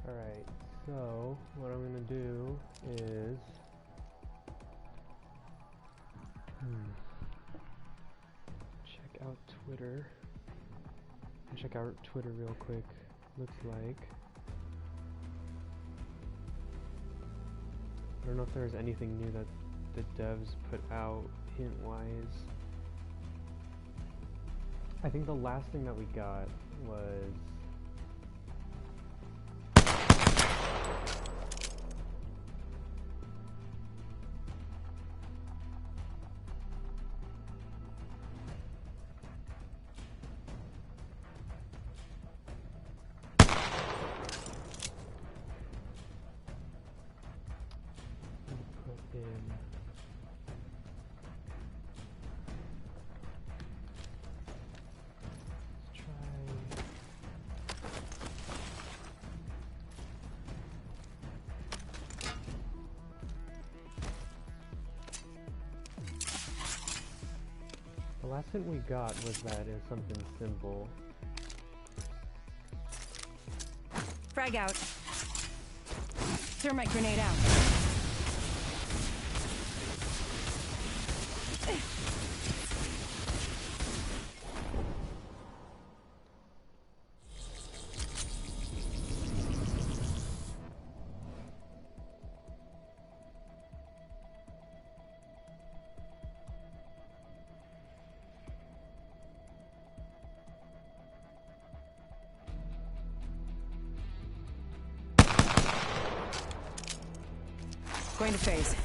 Alright, so what I'm gonna do is check out Twitter. Check out Twitter real quick. Looks like I don't know if there's anything new that the devs put out hint-wise. I think the last thing that we got was put in the last hint we got was that it's something simple. Frag out. Thermite grenade out. Going to phase.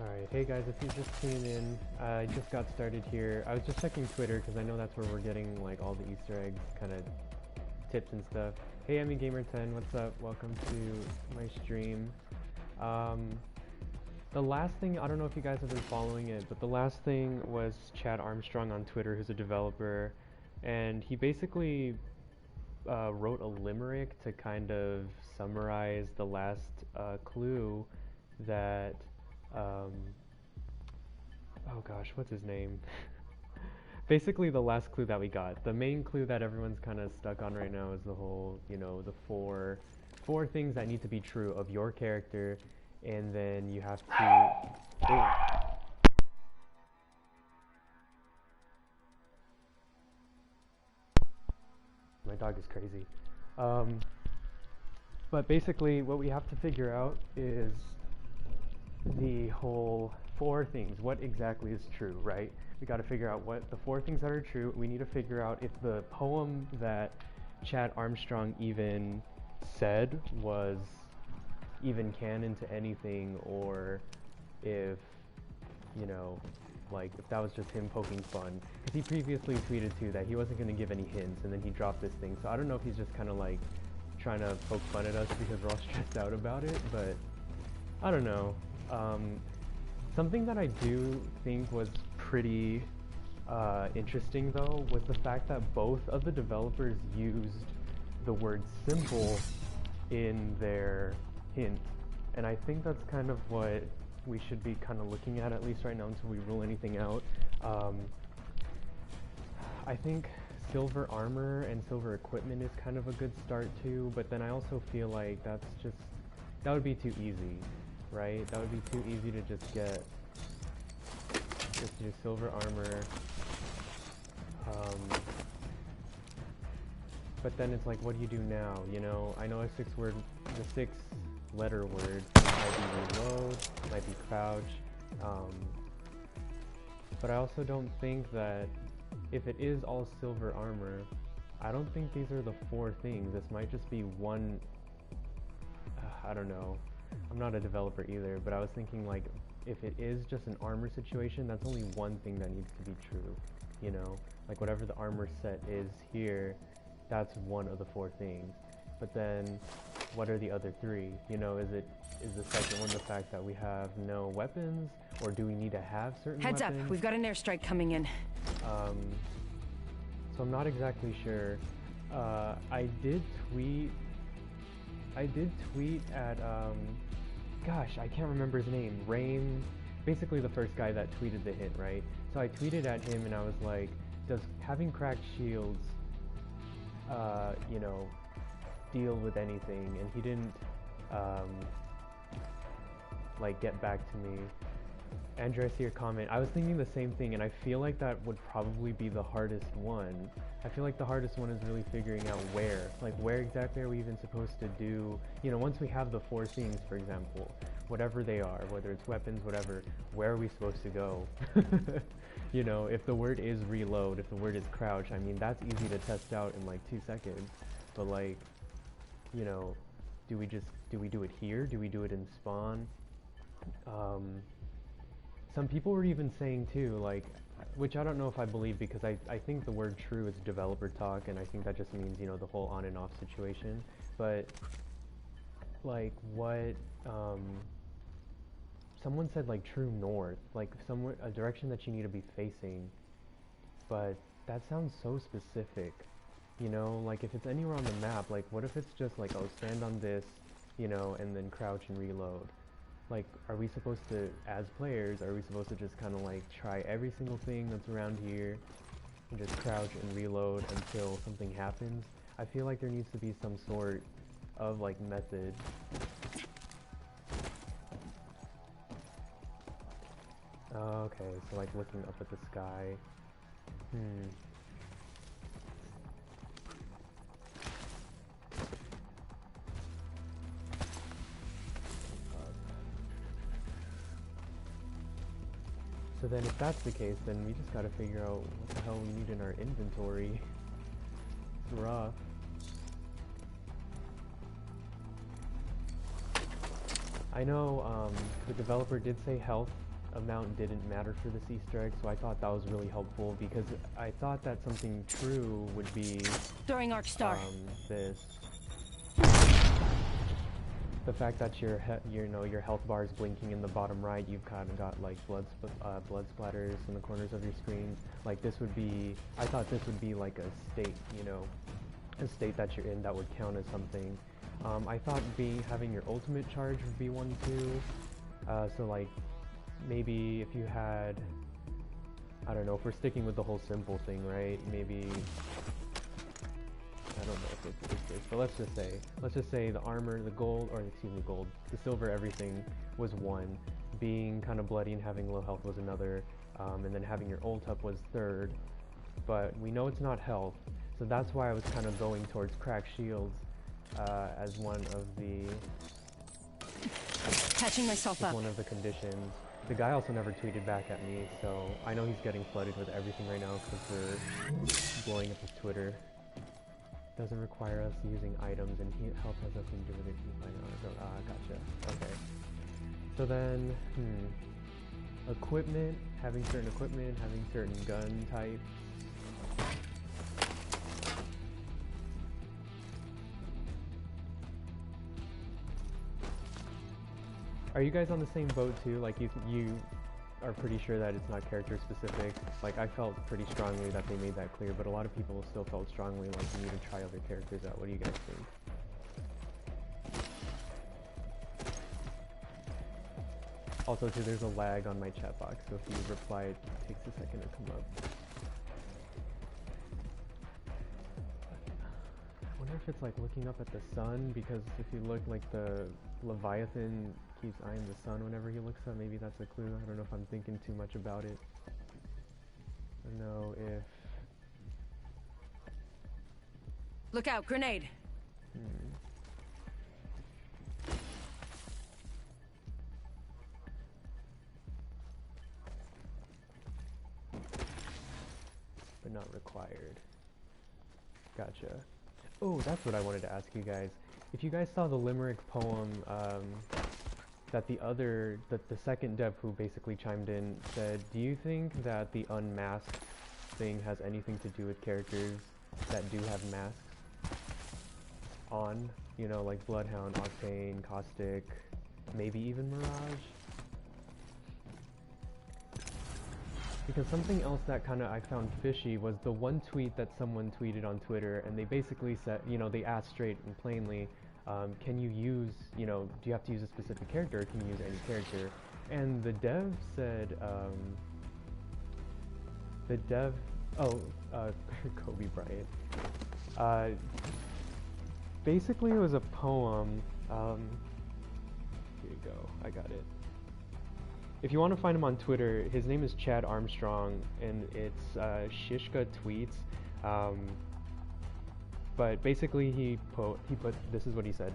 Alright, hey guys, if you're just tuning in, I just got started here. I was just checking Twitter because I know that's where we're getting like all the Easter eggs kind of tips and stuff. Hey EmmyGamer10, what's up? Welcome to my stream. The last thing, I don't know if you guys have been following it, but the last thing was Chad Armstrong on Twitter, who's a developer, and he basically wrote a limerick to kind of summarize the last clue that oh gosh, what's his name? Basically the last clue that we got. The main clue that everyone's kind of stuck on right now is the whole, you know, the four things that need to be true of your character, and then you have to... Ooh. My dog is crazy. But basically what we have to figure out is the whole 4 things. What exactly is true, right? We got to figure out what the 4 things that are true. We need to figure out if the poem that Chad Armstrong even said was even canon to anything, or if, you know, like if that was just him poking fun. Because he previously tweeted too that he wasn't going to give any hints, and then he dropped this thing. So I don't know if he's just kind of like trying to poke fun at us because we're all stressed out about it, but I don't know. Something that I do think was pretty interesting though was the fact that both of the developers used the word simple in their hint, and I think that's kind of what we should be kind of looking at least right now until we rule anything out. I think silver armor and silver equipment is kind of a good start too, but then I also feel like that would be too easy. Right? That would be too easy to just get. Just do silver armor. But then it's like, what do you do now? You know, I know the 6-letter word might be reload, might be crouch. But I also don't think that if it is all silver armor, I don't think these are the 4 things. This might just be one. I don't know. I'm not a developer either, but I was thinking like if it is just an armor situation, that's only one thing that needs to be true, you know? Like whatever the armor set is here, that's one of the 4 things. But then what are the other 3? You know, is the second one the fact that we have no weapons, or do we need to have certain Heads weapons? up, we've got an airstrike coming in. So I'm not exactly sure. I did tweet at, gosh, I can't remember his name. Rain, basically the first guy that tweeted the hint, right? So I tweeted at him and I was like, does having cracked shields, you know, deal with anything? And he didn't, like, get back to me. Andrew, I see your comment. I was thinking the same thing, and I feel like that would probably be the hardest one. I feel like the hardest one is really figuring out where. Like, where exactly are we even supposed to do? You know, once we have the 4 things, for example, whatever they are, whether it's weapons, whatever, where are we supposed to go? You know, if the word is reload, if the word is crouch, I mean, that's easy to test out in like 2 seconds. But like, you know, do we do it here? Do we do it in spawn? Some people were even saying too, like, which I don't know if I believe, because I think the word true is developer talk, and I think that just means, you know, the whole on and off situation. But like, what, someone said like true north, like somewhere, a direction that you need to be facing, but that sounds so specific, you know, like if it's anywhere on the map, like what if it's just like, oh, stand on this, you know, and then crouch and reload? Like, are we supposed to, as players, are we supposed to just kind of like try every single thing that's around here and just crouch and reload until something happens? I feel like there needs to be some sort of like method. Okay, so like looking up at the sky. So then if that's the case, then we just gotta figure out what the hell we need in our inventory. It's rough. I know the developer did say health amount didn't matter for this Easter egg, so I thought that was really helpful, because I thought that something true would be Throwing arc star. This. The fact that your health bar is blinking in the bottom right, you've kind of got like blood splatters in the corners of your screen. Like this would be, I thought this would be like a state, you know, a state that you're in that would count as something. I thought having your ultimate charge would be one too. So like maybe if you had, I don't know, if we're sticking with the whole simple thing, right? Maybe, I don't know if it's this, but let's just say the armor, the gold, or excuse me, gold, the silver, everything was 1. Being kind of bloody and having low health was another, and then having your ult up was 3rd. But we know it's not health, so that's why I was kind of going towards cracked shields as one of the Catching myself up. one of the conditions. The guy also never tweeted back at me, so I know he's getting flooded with everything right now because we're blowing up his Twitter. Doesn't require us using items, and health has nothing to do with it. Gotcha. Okay. So then, equipment, having certain equipment, having certain gun types. Are you guys on the same boat too? Like you are pretty sure that it's not character specific? Like I felt pretty strongly that they made that clear, but a lot of people still felt strongly like you need to try other characters out. What do you guys think? Also too, there's a lag on my chat box, so if you reply, it takes a second to come up. I wonder if it's like looking up at the sun, because if you look, like the Leviathan keeps eyeing the sun whenever he looks up, maybe that's a clue. I don't know if I'm thinking too much about it. I don't know if... Look out, grenade. But not required. Gotcha. Oh, that's what I wanted to ask you guys. If you guys saw the limerick poem that the second dev who basically chimed in said, do you think that the unmasked thing has anything to do with characters that do have masks on? You know, like Bloodhound, Octane, Caustic, maybe even Mirage? Because something else that kind of I found fishy was the one tweet that someone tweeted on Twitter, and they basically said, you know, they asked straight and plainly, can you use, you know, do you have to use a specific character, or can you use any character? And the dev said, Kobe Bryant. Basically, it was a poem. Here you go, I got it. If you want to find him on Twitter, his name is Chad Armstrong, and it's Shishka Tweets. But basically, he put this is what he said: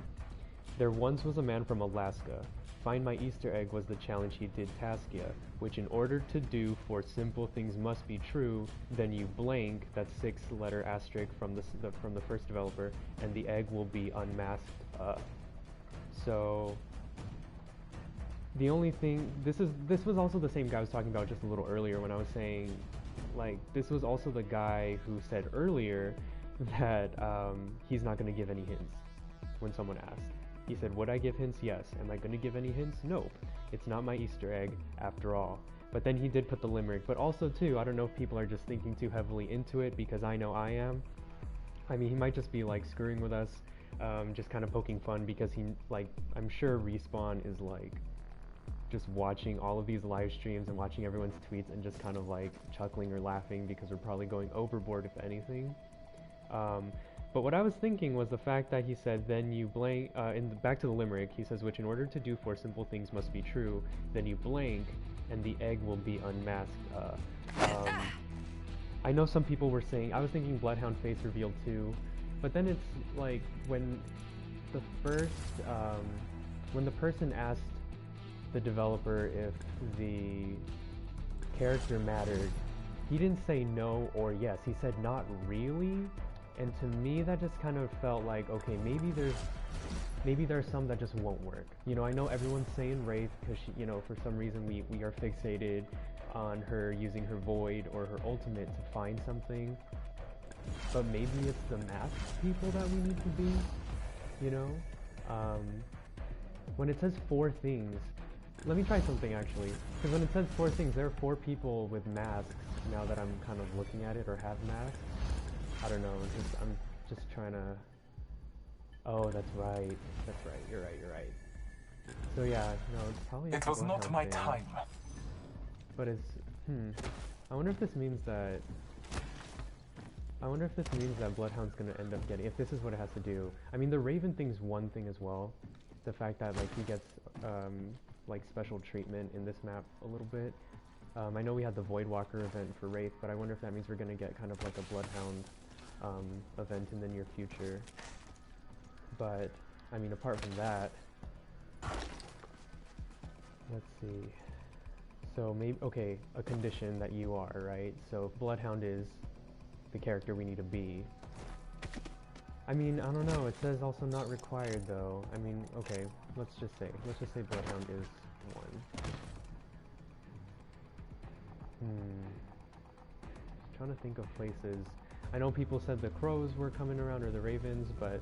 "There once was a man from Alaska. Find my Easter egg was the challenge he did Taskia, which in order to do for simple things must be true. Then you blank that 6-letter asterisk from the first developer, and the egg will be unmasked." So the only thing, this was also the same guy I was talking about just a little earlier when I was saying, like, this was also the guy who said earlier that he's not going to give any hints when someone asked. He said, would I give hints? Yes. Am I going to give any hints? Nope. It's not my Easter egg after all. But then he did put the limerick. But also too, I don't know if people are just thinking too heavily into it, because I know I am. I mean, he might just be like screwing with us, just kind of poking fun, because he, like, I'm sure Respawn is like just watching all of these live streams and watching everyone's tweets and just kind of like chuckling or laughing, because we're probably going overboard if anything. But what I was thinking was the fact that he said, then you blank, back to the limerick, he says, which in order to do for simple things must be true, then you blank, and the egg will be unmasked. I know some people were saying, I was thinking Bloodhound face revealed too, but then it's like, when the person asked the developer if the character mattered, he didn't say no or yes, he said not really. And to me, that just kind of felt like, okay, maybe there's some that just won't work. You know, I know everyone's saying Wraith because she, you know, for some reason we are fixated on her using her Void or her ultimate to find something. But maybe it's the masked people that we need to be, you know? When it says 4 things, let me try something actually. Because when it says 4 things, there are 4 people with masks now that I'm kind of looking at it, or have masks. I don't know, I'm just trying to... Oh, that's right. That's right. You're right. So yeah, no, it's probably... It was not my time. But it's... I wonder if this means that... Bloodhound's gonna end up getting... If this is what it has to do. I mean, the Raven thing's one thing as well. The fact that, like, he gets, like, special treatment in this map a little bit. I know we had the Voidwalker event for Wraith, but I wonder if that means we're gonna get kind of like a Bloodhound event in the near future. But I mean, apart from that, let's see. So maybe, okay, a condition that you are, right? So if Bloodhound is the character we need to be. I mean, I don't know, it says also not required though. I mean, okay, let's just say Bloodhound is 1. Trying to think of places. I know people said the crows were coming around, or the ravens, but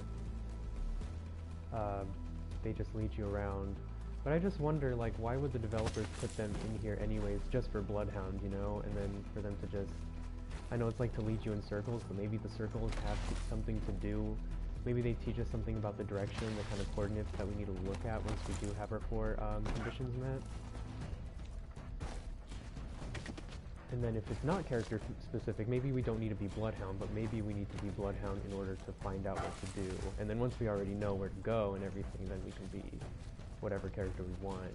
they just lead you around. But I just wonder, like, why would the developers put them in here anyways, just for Bloodhound, you know? And then for them to just... I know it's like to lead you in circles, but maybe the circles have something to do. Maybe they teach us something about the direction, the kind of coordinates that we need to look at once we do have our 4 conditions met. And then if it's not character specific, maybe we don't need to be Bloodhound, but maybe we need to be Bloodhound in order to find out what to do. And then once we already know where to go and everything, then we can be whatever character we want.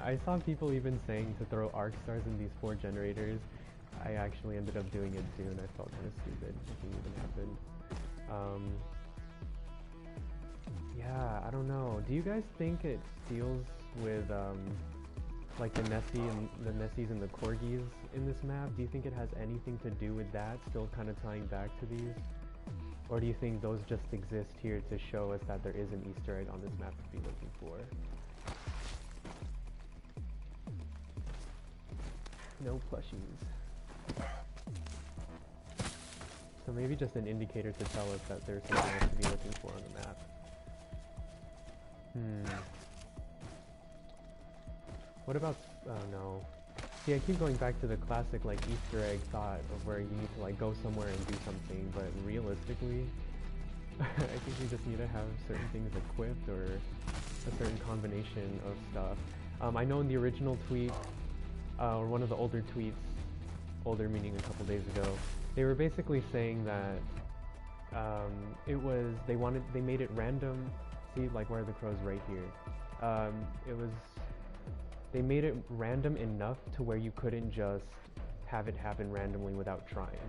I saw people even saying to throw arc stars in these 4 generators. I actually ended up doing it too, and I felt kind of stupid. Nothing even happened. Yeah, I don't know. Do you guys think it deals with like the Nessies and the Corgis in this map? Do you think it has anything to do with that, still kind of tying back to these? Or do you think those just exist here to show us that there is an Easter egg on this map to be looking for? No plushies. So maybe just an indicator to tell us that there's something else to be looking for on the map. What about, oh no. See, I keep going back to the classic like Easter egg thought of where you need to like go somewhere and do something, but realistically, I think we just need to have certain things equipped or a certain combination of stuff. I know in the original tweet, or one of the older tweets, older meaning a couple days ago, they were basically saying that they made it random. See, like where are the crows right here? They made it random enough to where you couldn't just have it happen randomly without trying.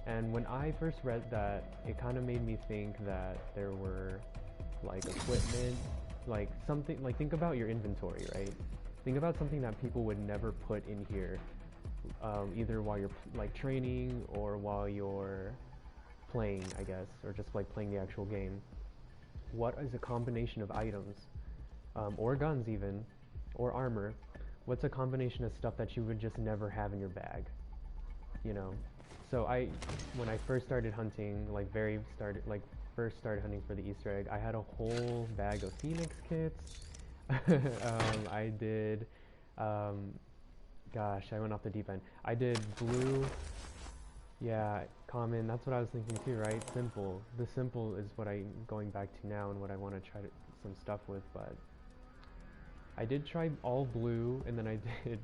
And when I first read that, it kind of made me think that there were like equipment, like something, like think about your inventory, right? Think about something that people would never put in here, either while you're like training or while you're playing, I guess, or just like playing the actual game. What is a combination of items, or guns even, or armor? What's a combination of stuff that you would just never have in your bag, you know? So when I first started hunting, first started hunting for the Easter egg, I had a whole bag of Phoenix kits. I did, gosh, I went off the deep end. I did blue, yeah, common, that's what I was thinking too, right? Simple. The simple is what I'm going back to now and what I want to try some stuff with, but I did try all blue, and then I did,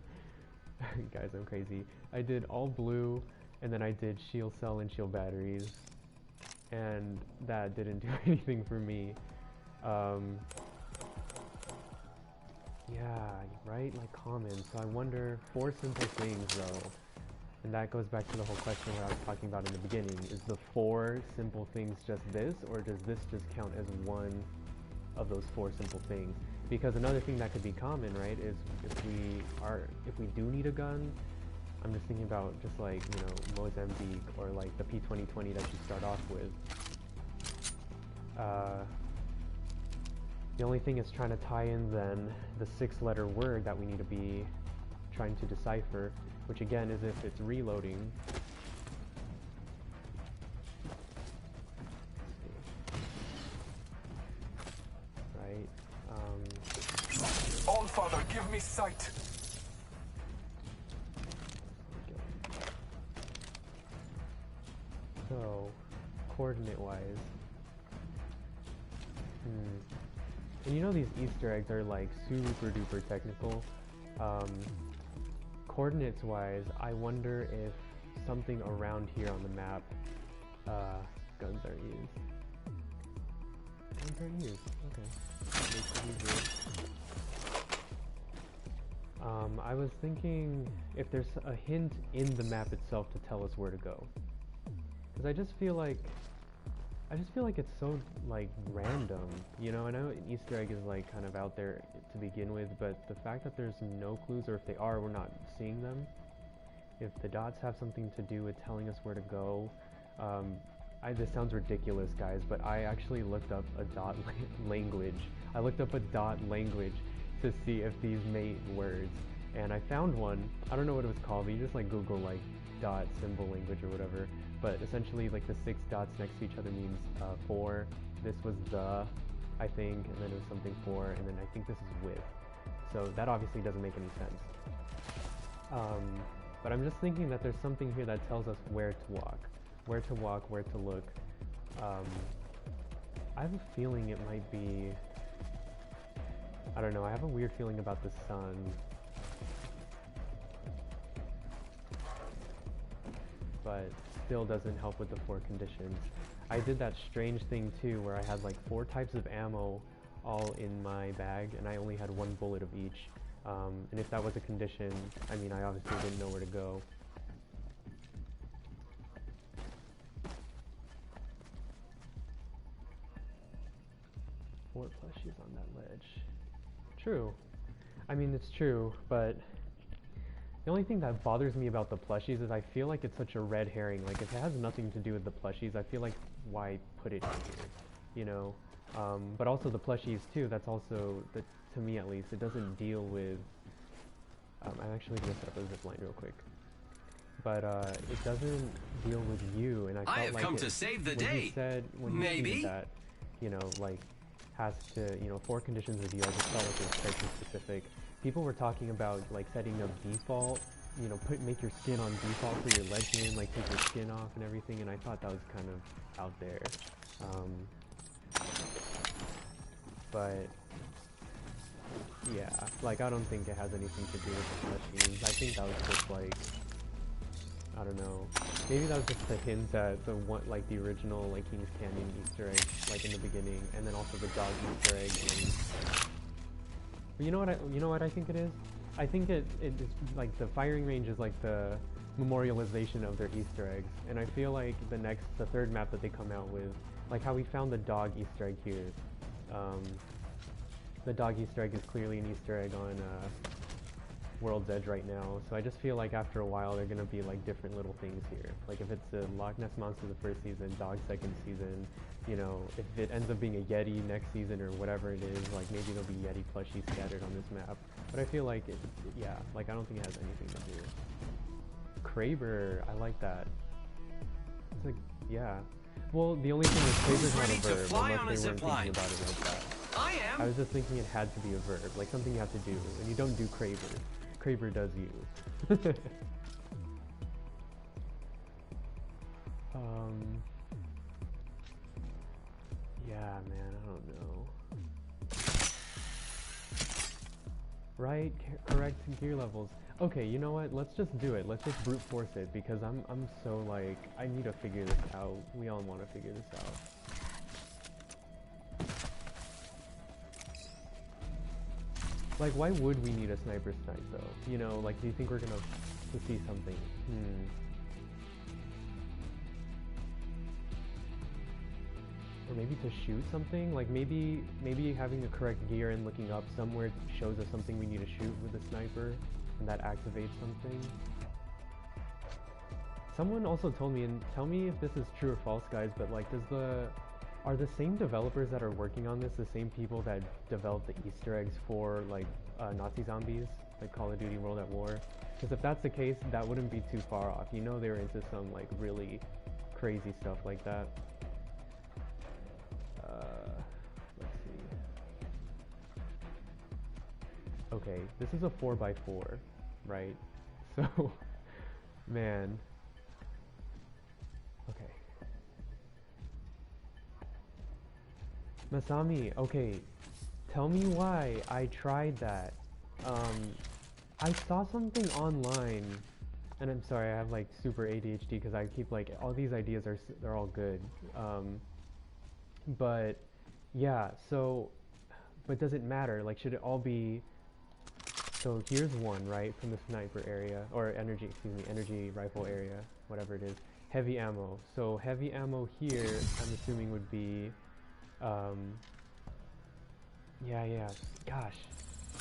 guys, I'm crazy. I did all blue, and then I did shield cell and shield batteries, and that didn't do anything for me. Yeah, right, like common. So I wonder, 4 simple things though, and that goes back to the whole question that I was talking about in the beginning. Is the 4 simple things just this, or does this just count as one of those 4 simple things? Because another thing that could be common, right, is if we do need a gun, I'm just thinking about just like, you know, Mozambique or like the P2020 that you start off with. The only thing is trying to tie in then the 6-letter word that we need to be trying to decipher, which again is if it's reloading. Right? All Father, give me sight. So, coordinate-wise, and you know these Easter eggs are like super duper technical. Coordinates-wise, I wonder if something around here on the map, guns aren't used. Guns aren't used. Okay. Makes it easier. I was thinking if there's a hint in the map itself to tell us where to go. Because I just feel like it's so like random, you know. I know an Easter egg is like kind of out there to begin with, but the fact that there's no clues, or if they are, we're not seeing them. If the dots have something to do with telling us where to go, this sounds ridiculous, guys, but I actually looked up a dot language. I looked up a dot language to see if these made words, and I found one. I don't know what it was called, but you just like Google like dot symbol language or whatever. But essentially, like the 6 dots next to each other means 4. This was the, I think, and then it was something 4, and then I think this is with. So that obviously doesn't make any sense. But I'm just thinking that there's something here that tells us where to walk, where to look. I have a feeling it might be, I don't know, I have a weird feeling about the sun. But still doesn't help with the 4 conditions. I did that strange thing too where I had like 4 types of ammo all in my bag and I only had 1 bullet of each. And if that was a condition, I mean, I obviously didn't know where to go. Four plushies on that ledge. True. I mean, it's true, but the only thing that bothers me about the plushies is I feel like it's such a red herring. Like, if it has nothing to do with the plushies, I feel like why put it in here, you know? But also the plushies too, that's also, to me at least, it doesn't deal with, I'm actually going to set up a zip line real quick. But it doesn't deal with you, and I felt have like come to save the day. When he said that, you know, like, has to, you know, 4 conditions of view. I just felt like it was character specific. People were talking about like setting up default, you know, make your skin on default for your legend, like take your skin off and everything, and I thought that was kind of out there. But yeah, like I don't think it has anything to do with the plushies. I think that was just like, I don't know, maybe that was just a hint at the one, like the original like King's Canyon Easter egg, like in the beginning, and then also the dog Easter egg. But you know what I think it is? I think it is like the firing range is like the memorialization of their Easter eggs, and I feel like the third map that they come out with, like how we found the dog Easter egg here. The dog Easter egg is clearly an Easter egg on World's Edge right now, so I just feel like after a while they're gonna be like different little things here. Like if it's the Loch Ness Monster the first season, dog second season, you know, if it ends up being a Yeti next season or whatever it is, like maybe there'll be Yeti plushies scattered on this map. But I feel like yeah, like I don't think it has anything to do. Kraber, I like that. It's like, yeah. Well, the only thing is Kraber's not a verb unless they weren't thinking about it like that. I was just thinking it had to be a verb, like something you have to do, and you don't do Kraber. Kraber does you. Yeah, man, I don't know. Right, correct gear levels. Okay, you know what? Let's just do it. Let's just brute force it because I'm so like I need to figure this out. We all want to figure this out. Like, why would we need a sniper snipe though? You know, like, do you think we're gonna see something? Or maybe to shoot something? Like maybe having the correct gear and looking up somewhere shows us something we need to shoot with a sniper, and that activates something. Someone also told me, and tell me if this is true or false, guys, but like, are the same developers that are working on this the same people that developed the Easter eggs for like Nazi zombies, like Call of Duty World at War? Because if that's the case, that wouldn't be too far off. You know, they were into some like really crazy stuff like that. Let's see. Okay, this is a 4x4, right? So, man. Okay. Masami, okay, tell me why I tried that. I saw something online, and I'm sorry, I have like super ADHD because I keep like, all these ideas they're all good. But yeah, so, but does it matter? Like, should it all be, so here's one, right, from the sniper area, or energy rifle area, whatever it is. Heavy ammo. So heavy ammo here, I'm assuming would be, yeah, gosh,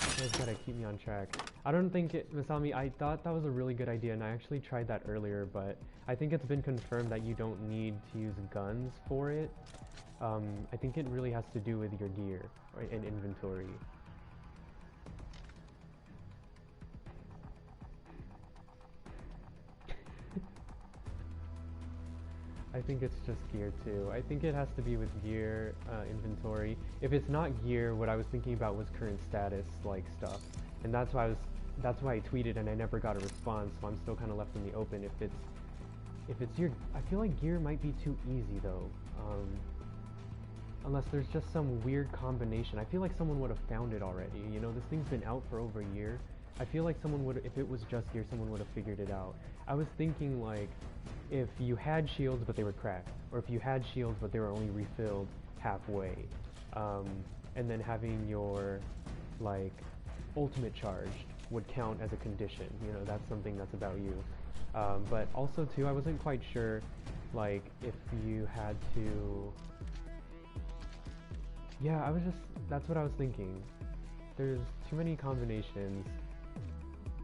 you guys gotta keep me on track. I don't think Masami, I thought that was a really good idea, and I actually tried that earlier, but I think it's been confirmed that you don't need to use guns for it. I think it really has to do with your gear and inventory. I think it's just gear too. I think it has to be with gear, inventory. If it's not gear, what I was thinking about was current status, like stuff, and that's why I tweeted and I never got a response. So I'm still kind of left in the open. If it's your, I feel like gear might be too easy though. Unless there's just some weird combination. I feel like someone would have found it already. You know, this thing's been out for over a year. I feel like someone would, if it was just gear, someone would have figured it out. I was thinking like, if you had shields but they were cracked, or if you had shields but they were only refilled halfway, and then having your like ultimate charged would count as a condition. You know, that's something that's about you. But also too, I wasn't quite sure, like if you had to. Yeah, that's what I was thinking. There's too many combinations.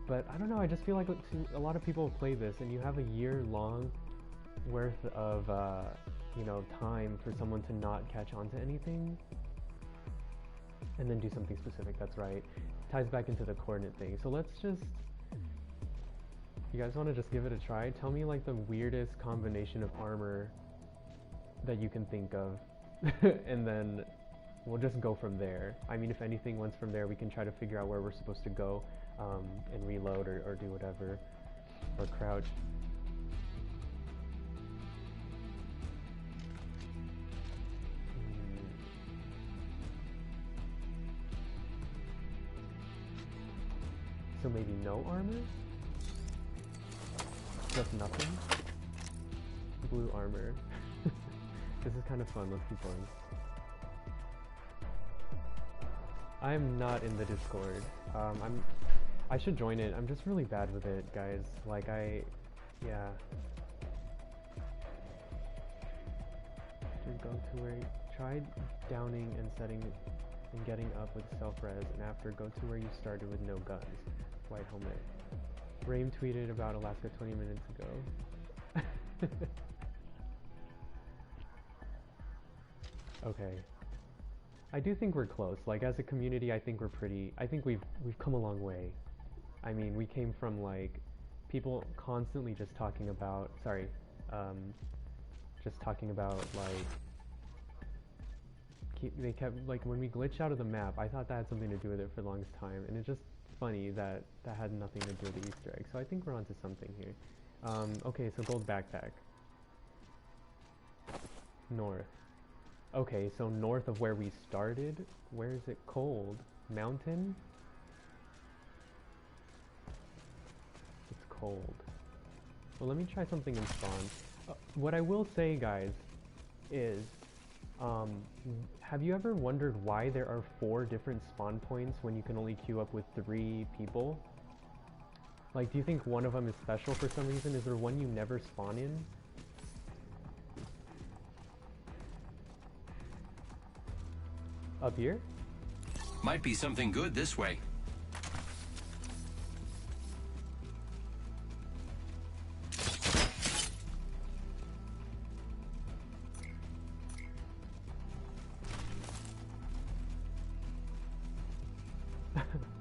But I don't know, I just feel like a lot of people play this, and you have a year-long worth of, you know, time for someone to not catch on to anything, and then do something specific. That's right. Ties back into the coordinate thing. So let's just, you guys want to just give it a try? Tell me like the weirdest combination of armor that you can think of, and then we'll just go from there. I mean, if anything, once from there we can try to figure out where we're supposed to go, and reload or do whatever, or crouch. So maybe no armor? Just nothing? Blue armor. This is kind of fun, let's keep going. I'm not in the Discord. I should join it. I'm just really bad with it, guys. Like yeah. Go to where try downing and setting and getting up with self-res, and after go to where you started with no guns. White helmet. Rame tweeted about Alaska 20 minutes ago. Okay. I do think we're close. Like as a community, I think we've come a long way. I mean, we came from like people constantly just talking about like they kept like when we glitched out of the map, I thought that had something to do with it for the longest time, and it's just funny that that had nothing to do with the Easter egg. So I think we're onto something here. Okay, so gold backpack. North. Okay, so north of where we started. Where is it cold? Mountain? It's cold. Well, let me try something in spawn. What I will say, guys, is have you ever wondered why there are 4 different spawn points when you can only queue up with 3 people? Like, do you think one of them is special for some reason? Is there one you never spawn in? Up here? Might be something good this way.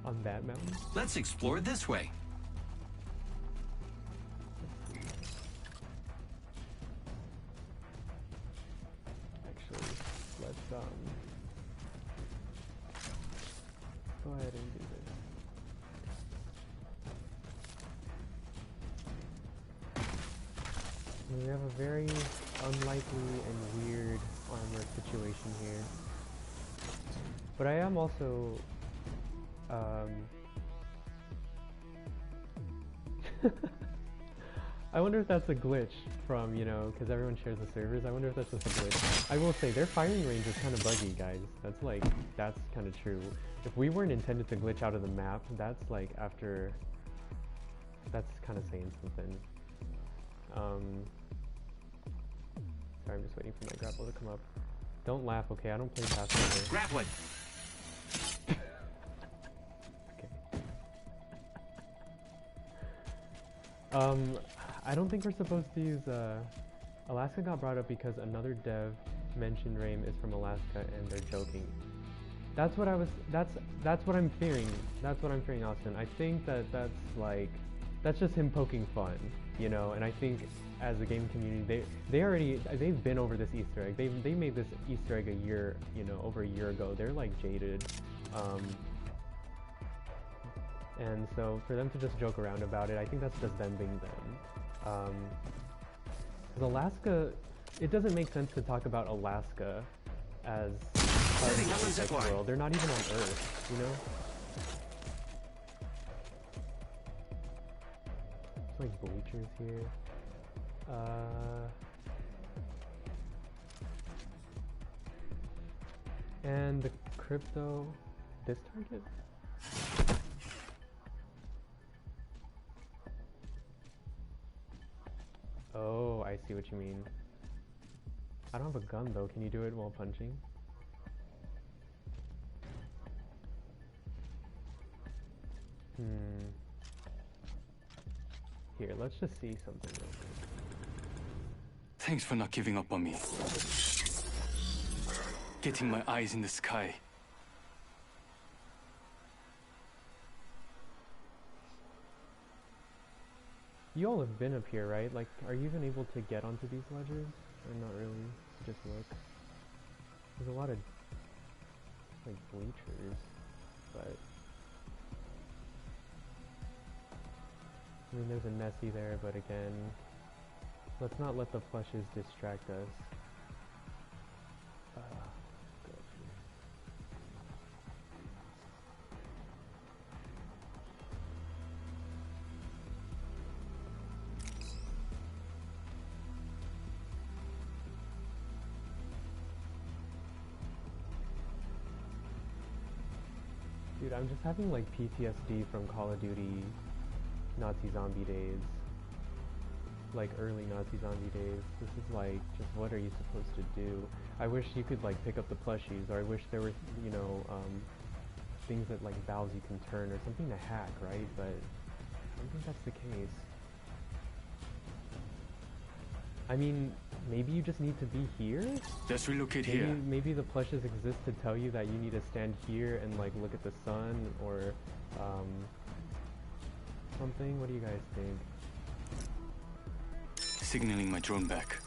On that mountain? Let's explore this way. Actually, let's go ahead and do this. We have a very unlikely and weird armor situation here. But I am also I wonder if that's a glitch from, you know, because everyone shares the servers. I wonder if that's just a glitch. I will say, their firing range is kind of buggy, guys. That's kind of true. If we weren't intended to glitch out of the map, that's like after... That's kind of saying something. Sorry, I'm just waiting for my grapple to come up. Don't laugh, okay? I don't play Pathfinder. Grappling! I don't think we're supposed to use, Alaska got brought up because another dev mentioned Rame is from Alaska and they're joking. That's what what I'm fearing. That's what I'm fearing, Austin. I think that's just him poking fun, you know, and I think as a game community, they've been over this Easter egg. They made this Easter egg a year, you know, over a year ago. They're like jaded. And so for them to just joke around about it, I think that's just them being them. Because Alaska, it doesn't make sense to talk about Alaska as part of the world. They're not even on Earth, you know? There's like bleachers here. And the crypto, this target? Oh, I see what you mean. I don't have a gun though. Can you do it while punching? Here, let's just see something real quick. Thanks for not giving up on me. Getting my eyes in the sky. You all have been up here, right? Like, are you even able to get onto these ledges? Or not really? Just look. There's a lot of like bleachers, but I mean there's a Nessie there, but again, let's not let the plushes distract us. Good. Dude, I'm just having like PTSD from Call of Duty Nazi zombie days. Like early Nazi zombie days. This is like, just what are you supposed to do? I wish you could like pick up the plushies, or I wish there were, you know, things that like valves you can turn or something to hack, right? But I don't think that's the case. I mean, maybe you just need to be here? Let's relocate here. Maybe the plushes exist to tell you that you need to stand here and like look at the sun, or something. What do you guys think? Signaling my drone back.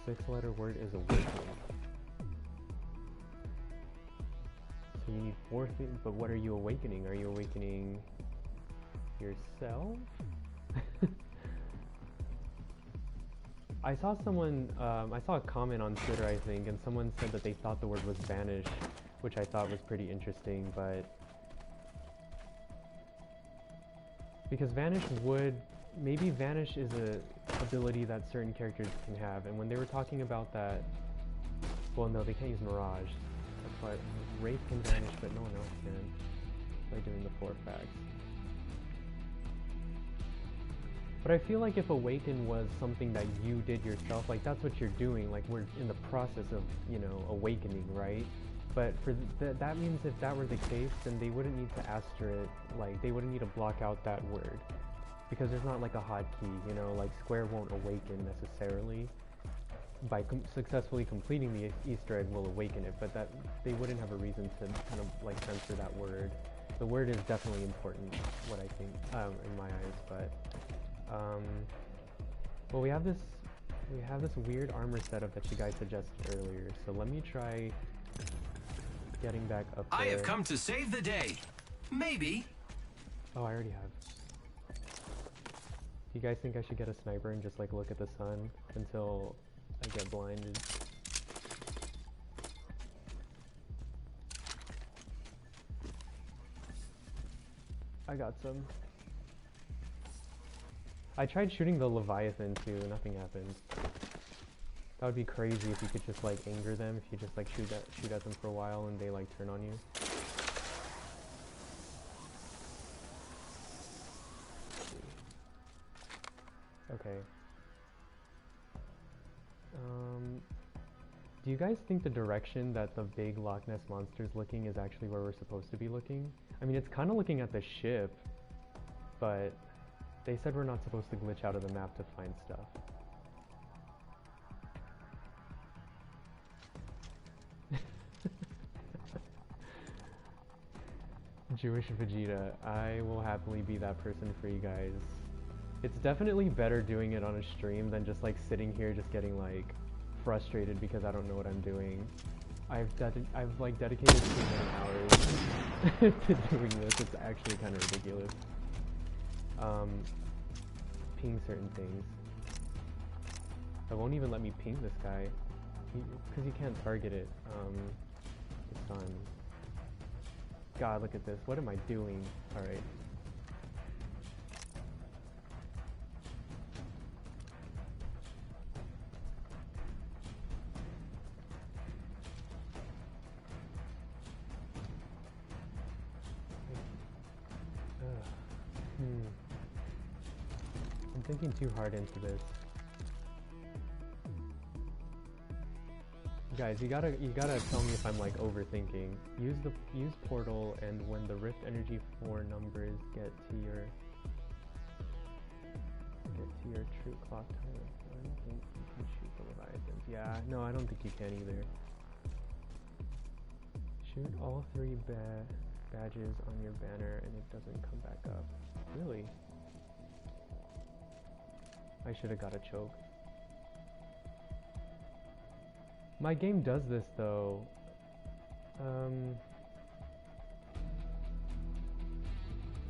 The 6-letter word is awakening. So you need 4 things, but what are you awakening? Are you awakening yourself? I saw someone, I saw a comment on Twitter, I think, and someone said that they thought the word was vanish, which I thought was pretty interesting, but because vanish would, maybe vanish is a ability that certain characters can have, and when they were talking about that, well no, they can't use mirage, but Wraith can vanish, but no one else can, by doing the 4 facts. But I feel like if awaken was something that you did yourself, like that's what you're doing, like we're in the process of, you know, awakening, right? But for that means if that were the case, then they wouldn't need to asterisk it, like they wouldn't need to block out that word. Because there's not like a hotkey, you know, like Square won't awaken necessarily. By successfully completing the Easter egg will awaken it, but that they wouldn't have a reason to kind of like censor that word. The word is definitely important, what I think, in my eyes, but well, we have this weird armor setup that you guys suggested earlier, so let me try getting back up there. I have come to save the day. Maybe. Oh, I already have. Do you guys think I should get a sniper and just like look at the sun until I get blinded? I got some. I tried shooting the Leviathan too, nothing happened. That would be crazy if you could just like anger them, if you just like shoot at them for a while and they like turn on you. Okay. Do you guys think the direction that the big Loch Ness monster is looking is actually where we're supposed to be looking? I mean, it's kind of looking at the ship, but they said we're not supposed to glitch out of the map to find stuff. Jewish Vegeta, I will happily be that person for you guys. It's definitely better doing it on a stream than just like sitting here just getting like frustrated because I don't know what I'm doing. I've like dedicated too many hours to doing this. It's actually kind of ridiculous. Ping certain things. It won't even let me ping this guy because you can't target it. It's done. God, look at this. What am I doing? All right. I'm thinking too hard into this. Guys, you gotta tell me if I'm like overthinking. Use portal, and when the rift energy 4 numbers get to your true clock time, I don't think you can shoot the Leviathans. Yeah, no, I don't think you can either. Shoot all 3 badges on your banner and it doesn't come back up. Really? I should have got a choke. My game does this though.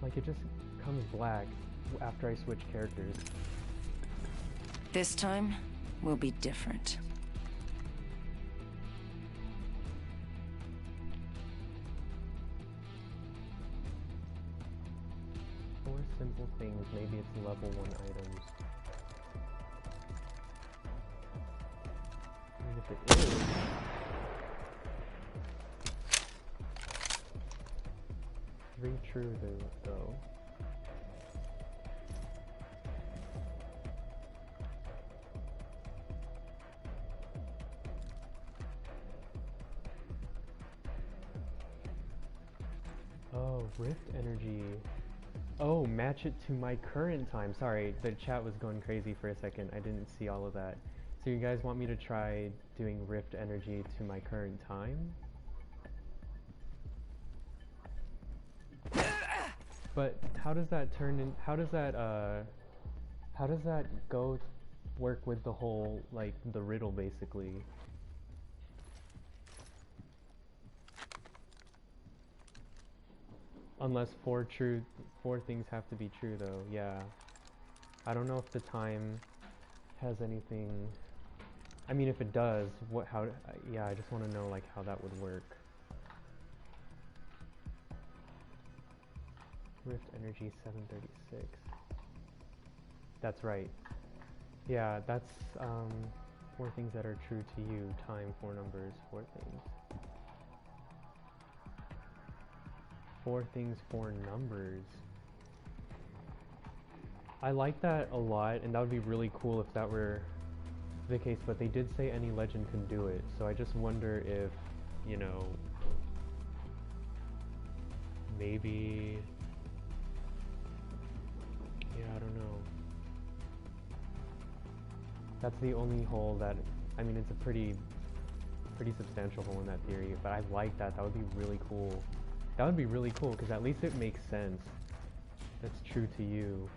Like it just comes black after I switch characters. This time will be different. Four simple things, maybe it's level 1 items. I mean, if it is... Three true though. Oh, Rift Energy. Oh, match it to my current time. Sorry, the chat was going crazy for a second. I didn't see all of that. So you guys want me to try doing Rift Energy to my current time? But how does that turn in, how does that go work with the whole, like, the riddle basically? Unless four things have to be true though, yeah. I don't know if the time has anything, I mean if it does, yeah, I just want to know like how that would work. Rift Energy 736. That's right. Yeah, that's four things that are true to you, time, four numbers, four things. Four things, four numbers. I like that a lot, and that would be really cool if that were the case, but they did say any legend can do it, so I just wonder if, you know, maybe, yeah, I don't know. That's the only hole that, I mean, it's a pretty substantial hole in that theory, but I like that. That would be really cool. That would be really cool, because at least it makes sense. That's true to you.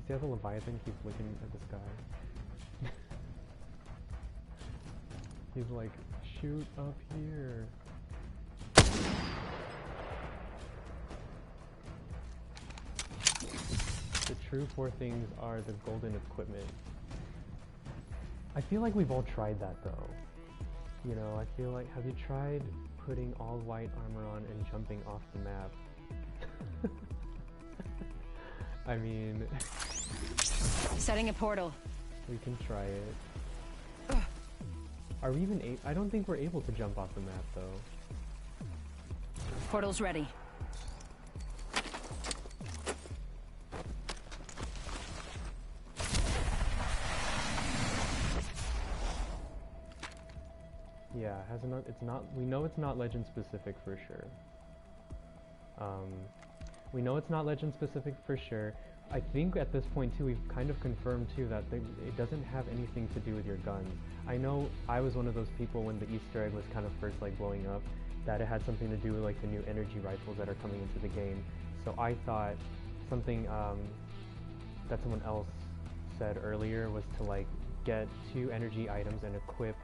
See how the Leviathan keeps looking at the sky? He's like, shoot up here. The true four things are the golden equipment. I feel like we've all tried that though. You know, I feel like, have you tried putting all white armor on and jumping off the map? I mean... Setting a portal. We can try it. Are we even I don't think we're able to jump off the map though. Portal's ready. Yeah, we know it's not legend specific for sure. We know it's not legend specific for sure. I think at this point too, we've kind of confirmed too that it doesn't have anything to do with your guns. I know I was one of those people when the Easter egg was kind of first like blowing up, that it had something to do with like the new energy rifles that are coming into the game. So I thought something that someone else said earlier was to like get 2 energy items and equip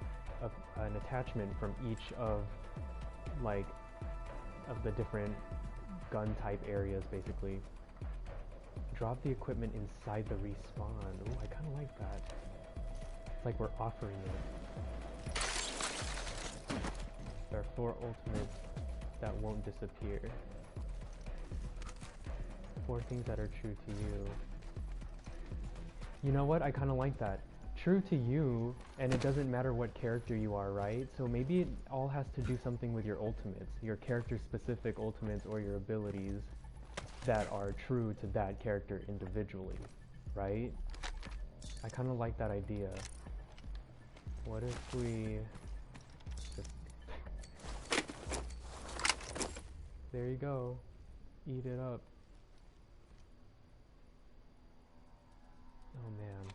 an attachment from each of the different gun type areas basically. Drop the equipment inside the respawn. Ooh, I kind of like that. It's like we're offering it. There are 4 ultimates that won't disappear. 4 things that are true to you. You know what? I kind of like that. True to you, and it doesn't matter what character you are, right? So maybe it all has to do something with your ultimates, your character-specific ultimates or your abilities that are true to that character individually, right? I kind of like that idea. What if we just... There you go. Eat it up. Oh man.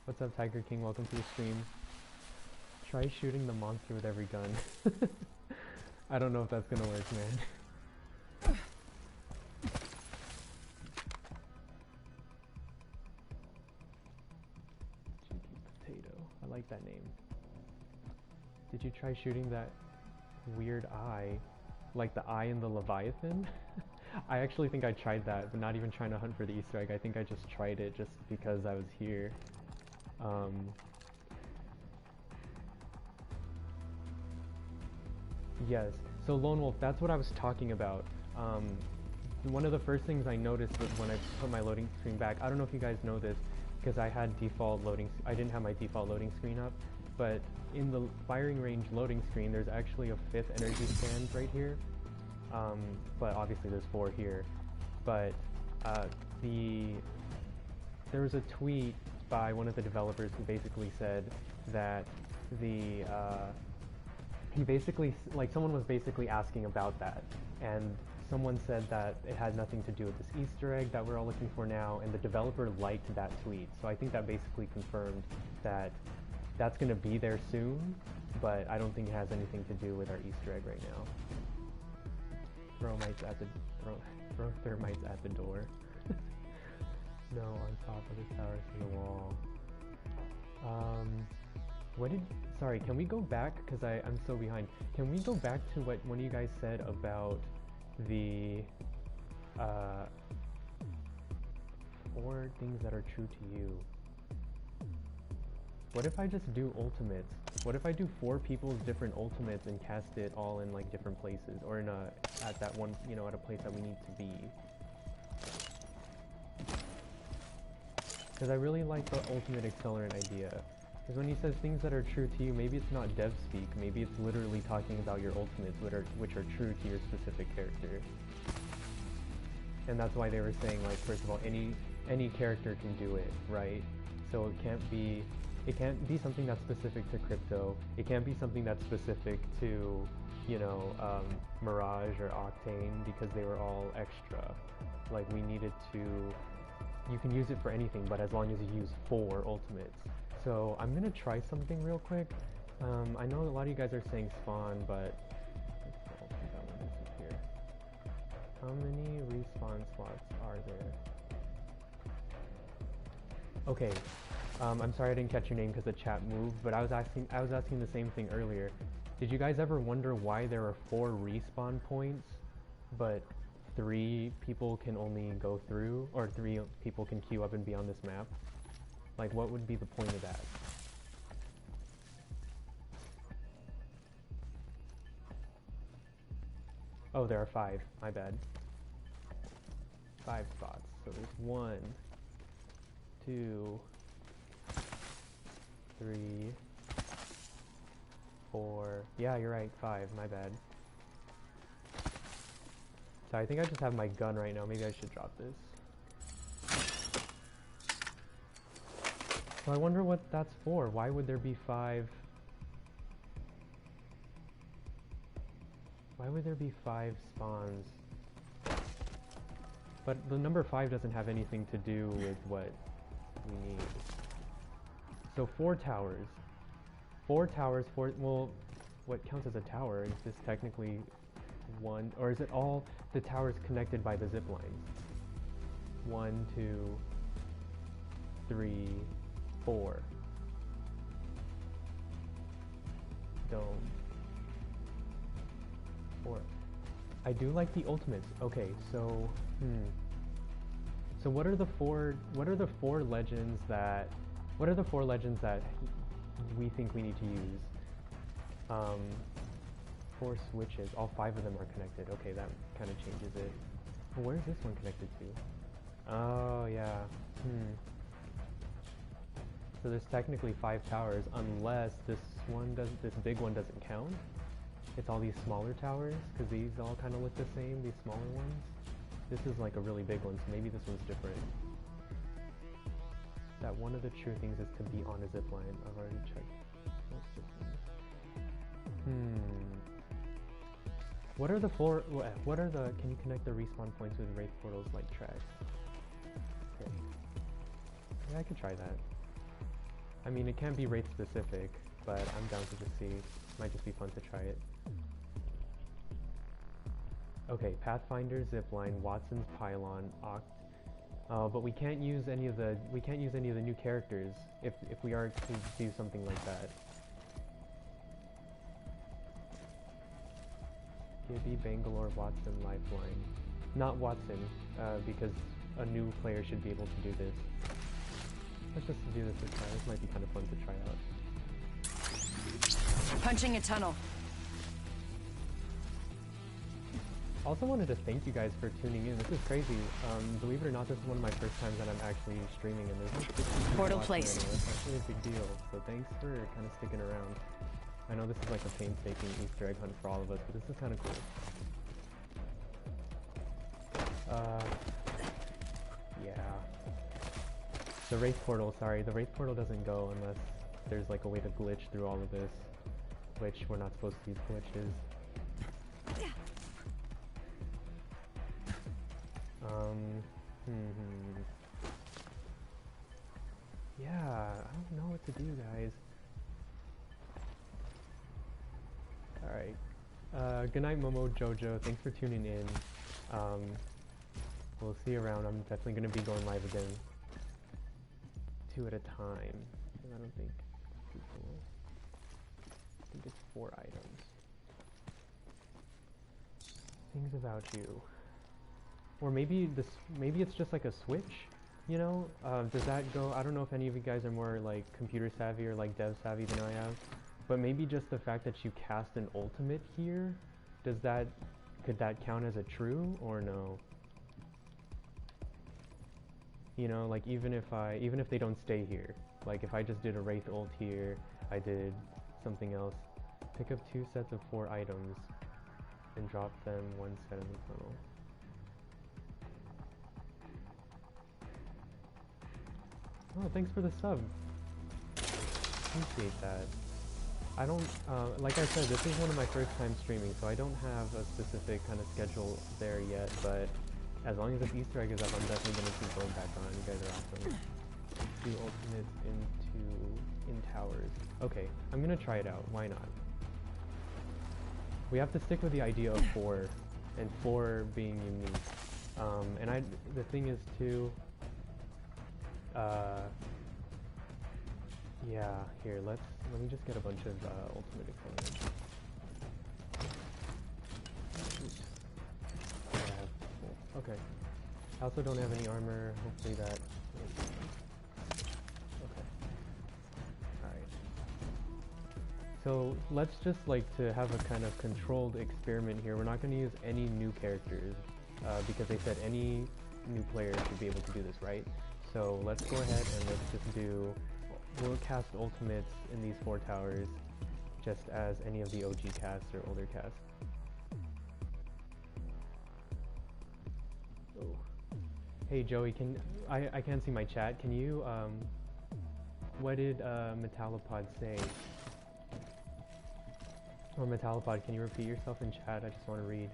What's up, Tiger King? Welcome to the stream. Try shooting the monster with every gun. I don't know if that's gonna work, man. Cheeky potato. I like that name. Did you try shooting that weird eye? Like the eye in the Leviathan? I actually think I tried that, but not even trying to hunt for the Easter egg. I think I just tried it just because I was here. Yes, so Lone Wolf, that's what I was talking about. One of the first things I noticed was when I put my loading screen back, I don't know if you guys know this, because I had default loading, I didn't have my default loading screen up, but in the firing range loading screen, there's actually a 5th energy stand right here. But obviously there's 4 here. But there was a tweet by one of the developers who basically said that he basically, like, someone was basically asking about that, and someone said that it had nothing to do with this Easter egg that we're all looking for now, and the developer liked that tweet. So I think that basically confirmed that that's going to be there soon, but I don't think it has anything to do with our Easter egg right now. Throw thermites at the door. No, on top of the towers to the wall. Sorry, can we go back? Because I'm so behind. Can we go back to what one of you guys said about the 4 things that are true to you? What if I just do ultimates? What if I do 4 people's different ultimates and cast it all in like different places, or in at that one, you know, at a place that we need to be? Because I really like the ultimate accelerant idea. Because when he says things that are true to you, maybe it's not dev speak, maybe it's literally talking about your ultimates which are true to your specific character. And that's why they were saying, like, first of all, any character can do it, right? So it can't be something that's specific to Crypto. It can't be something that's specific to, you know, Mirage or Octane, because they were all extra. Like, we needed to, you can use it for anything, but as long as you use 4 ultimates. So I'm gonna try something real quick. I know a lot of you guys are saying spawn, but I'll see that one disappear. How many respawn slots are there? Okay, I'm sorry I didn't catch your name because the chat moved, but I was asking the same thing earlier. Did you guys ever wonder why there are 4 respawn points, but 3 people can only go through, or 3 people can queue up and be on this map? Like, what would be the point of that? Oh, there are 5. My bad. 5 spots. So there's 1, 2, 3, 4. Yeah, you're right. 5. My bad. So I think I just have my gun right now. Maybe I should drop this. So I wonder what that's for. Why would there be 5? Why would there be 5 spawns? But the number 5 doesn't have anything to do with what we need. So 4 towers. 4 towers, well, what counts as a tower? Is this technically one, or is it all the towers connected by the zip lines? 1, 2, 3, 4. Dome. 4. I do like the ultimates. Okay, so so what are the 4 legends that we think we need to use? 4 switches. All 5 of them are connected. Okay, that kind of changes it. Well, where's this one connected to? Oh yeah. So there's technically 5 towers, unless this big one doesn't count. It's all these smaller towers, because these all kind of look the same, these smaller ones. This is like a really big one, so maybe this one's different. That one of the true things is to be on a zipline. I've already checked. What's this one? What are the 4, can you connect the respawn points with Wraith portals like tracks? Okay. Yeah, I could try that. I mean, it can't be Wraith specific, but I'm down to just see. Might just be fun to try it. Okay, Pathfinder, Zipline, Watson's Pylon, But we can't use any of the new characters if we are to do something like that. Gibby, Bangalore, Watson, Lifeline. Not Watson, because a new player should be able to do this. Let's just do this this time. This might be kind of fun to try out. Punching a tunnel. Also wanted to thank you guys for tuning in. This is crazy. Believe it or not, this is one of my first times that I'm actually streaming, and there's like 50 people Portal watching placed. right now. It's actually a big deal. So thanks for kind of sticking around. I know this is like a painstaking Easter egg hunt for all of us, but this is kind of cool. Yeah. The Wraith Portal, sorry, the Wraith Portal doesn't go unless there's like a way to glitch through all of this, which we're not supposed to use glitches. Yeah, I don't know what to do, guys. Alright. Good night, Momo, Jojo. Thanks for tuning in. We'll see you around. I'm definitely going to be going live again. 2 at a time. I don't think people... I think it's 4 items. Things about you. Or maybe maybe it's just like a switch, you know? Does that go... I don't know if any of you guys are more like computer savvy or like dev savvy than I am. But maybe just the fact that you cast an ultimate here, could that count as a true or no? You know, like even if they don't stay here, like if I just did a Wraith ult here, I did something else, pick up 2 sets of 4 items and drop them 1 set in the tunnel. Oh, thanks for the sub. Appreciate that. I don't, like I said, this is one of my first time streaming, so I don't have a specific kind of schedule there yet, but as long as this Easter egg is up, I'm definitely going to keep going back on. You guys are awesome. 2 ultimates in towers. Okay, I'm going to try it out. Why not? We have to stick with the idea of 4, and 4 being unique. And the thing is too, yeah, here, let me just get a bunch of ultimate acceleration. Yeah, okay. I also don't have any armor, hopefully that... Okay. Alright. So, let's just like to have a kind of controlled experiment here. We're not going to use any new characters, because they said any new player should be able to do this, right? So, let's go ahead and let's just do... We'll cast ultimates in these 4 towers, just as any of the OG casts or older casts. Oh. Hey Joey, I can't see my chat. Can you, what did Metallopod say? Or Metallopod, can you repeat yourself in chat? I just want to read.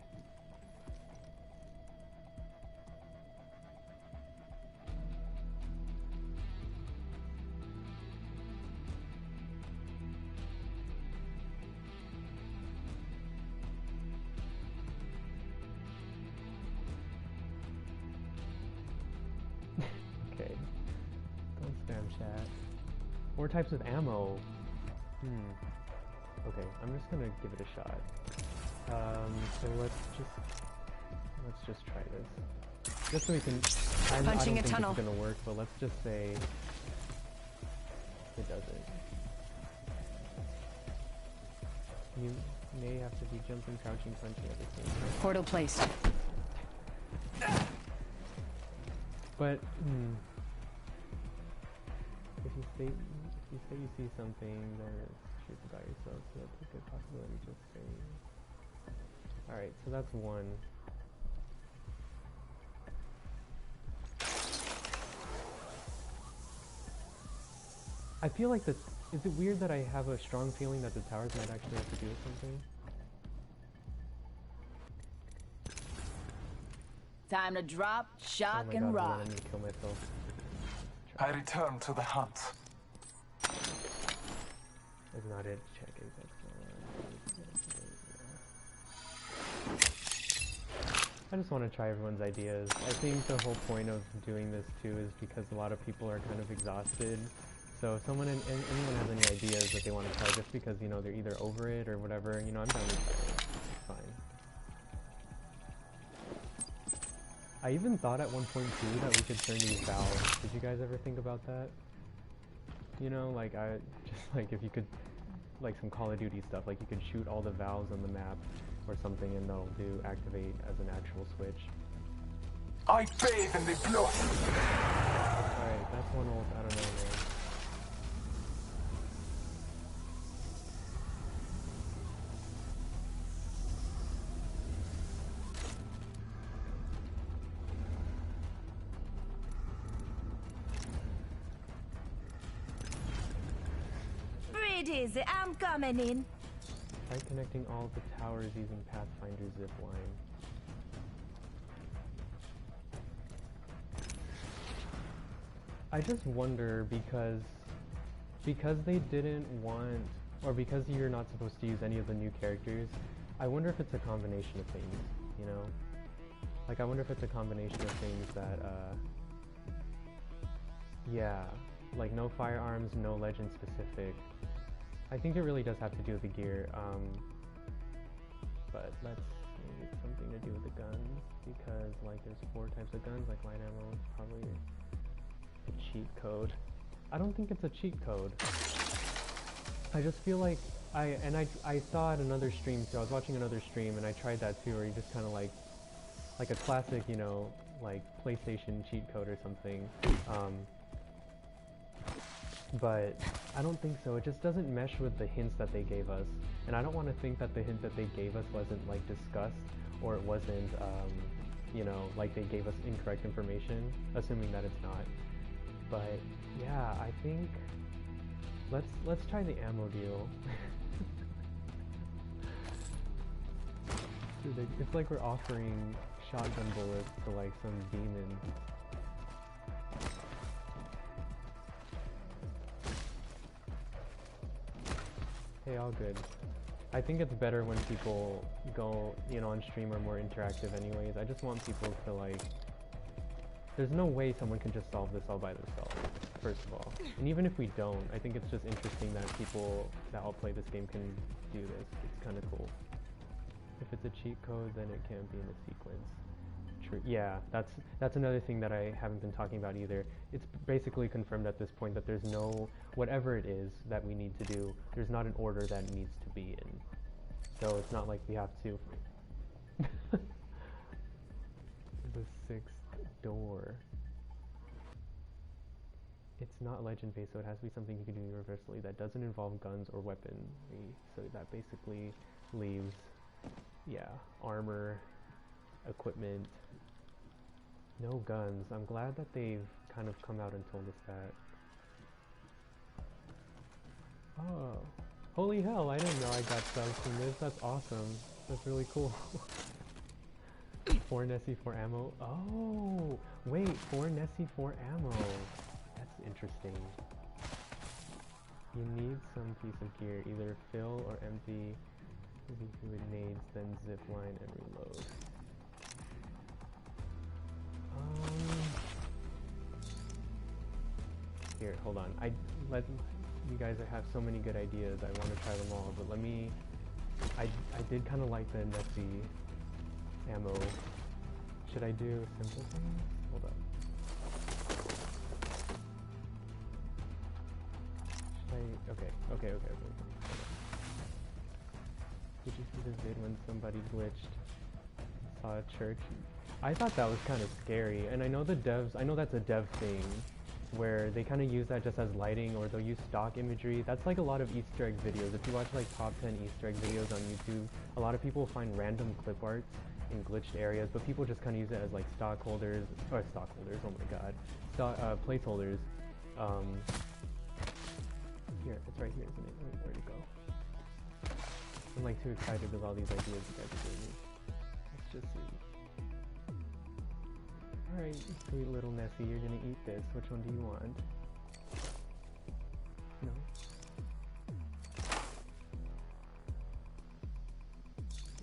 More types of ammo. Okay, I'm just gonna give it a shot. So let's just try this. Just so we can... I don't think it's gonna work, but let's just say it doesn't. You may have to be jumping, crouching, punching at the same time. Portal placed. But if you say you see something, then it's shoot about yourself, so that's a good possibility. Just say. Alright, so that's 1. I feel like this. Is it weird that I have a strong feeling that the towers might actually have to do with something? Time to drop, shock, oh my and God, rock. I need to kill myself. I return to the hunt. That's not it. Check it. I just want to try everyone's ideas. I think the whole point of doing this too is because a lot of people are kind of exhausted. So if someone, anyone has any ideas that they want to try just because, you know, they're either over it or whatever, you know, I'm down with it. It's fine. I even thought at one point too that we could turn these valves. Did you guys ever think about that? You know, like if you could, like some Call of Duty stuff, like you could shoot all the valves on the map or something and they'll activate as an actual switch. I bathe in the blood. Alright, that's one old, I don't know, man. Breezy, I'm coming in. Try connecting all the towers using Pathfinder zipline. I just wonder because they didn't want, or because you're not supposed to use any of the new characters, I wonder if it's a combination of things, you know? Like, I wonder if it's a combination of things that, yeah, like no firearms, no legend specific. I think it really does have to do with the gear, but maybe it's something to do with the guns, because like there's 4 types of guns, like light ammo is probably a cheat code. I don't think it's a cheat code. I just feel like I saw at another stream too. I was watching another stream and I tried that too, where you just kind of like a classic, you know, like PlayStation cheat code or something. But I don't think so. It just doesn't mesh with the hints that they gave us, and I don't want to think that the hint that they gave us wasn't like discussed, or it wasn't, you know, like they gave us incorrect information, assuming that it's not. But yeah, I think let's try the ammo deal. Dude, it's like we're offering shotgun bullets to like some demon. Hey, all good. I think it's better when people go, you know, on stream are more interactive anyways. I just want people to like, there's no way someone can just solve this all by themselves, first of all. And even if we don't, I think it's just interesting that people that all play this game can do this. It's kind of cool. If it's a cheat code, then it can't be in a sequence. True. Yeah, that's another thing that I haven't been talking about either. It's basically confirmed at this point that there's no, whatever it is that we need to do, there's not an order that it needs to be in. So it's not like we have to. The 6th door. It's not legend based, so it has to be something you can do universally that doesn't involve guns or weaponry. So that basically leaves, yeah, armor, equipment, no guns. I'm glad that they've kind of come out and told us that. Oh, holy hell, I didn't know I got subs from this. That's awesome. That's really cool. 4 Nessie 4 ammo. Oh, wait, 4 Nessie 4 ammo. That's interesting. You need some piece of gear, either fill or empty with nades, then zip line and reload. Here, hold on. You guys have so many good ideas. I want to try them all, but let me. I did kind of like the Nessie ammo. Should I do simple things? Hold up. Okay. Did you see this vid when somebody glitched? Saw a church. I thought that was kind of scary, and I know that's a dev thing, where they kind of use that just as lighting, or they'll use stock imagery. That's like a lot of Easter egg videos. If you watch like top 10 Easter egg videos on YouTube, a lot of people find random clip arts in glitched areas, but people just kind of use it as like stockholders, oh my god, placeholders. Here, it's right here, isn't it? Where'd it go? I'm like too excited with all these ideas you guys are giving me. Let's just see. Alright, sweet little Nessie, you're gonna eat this. Which one do you want? No?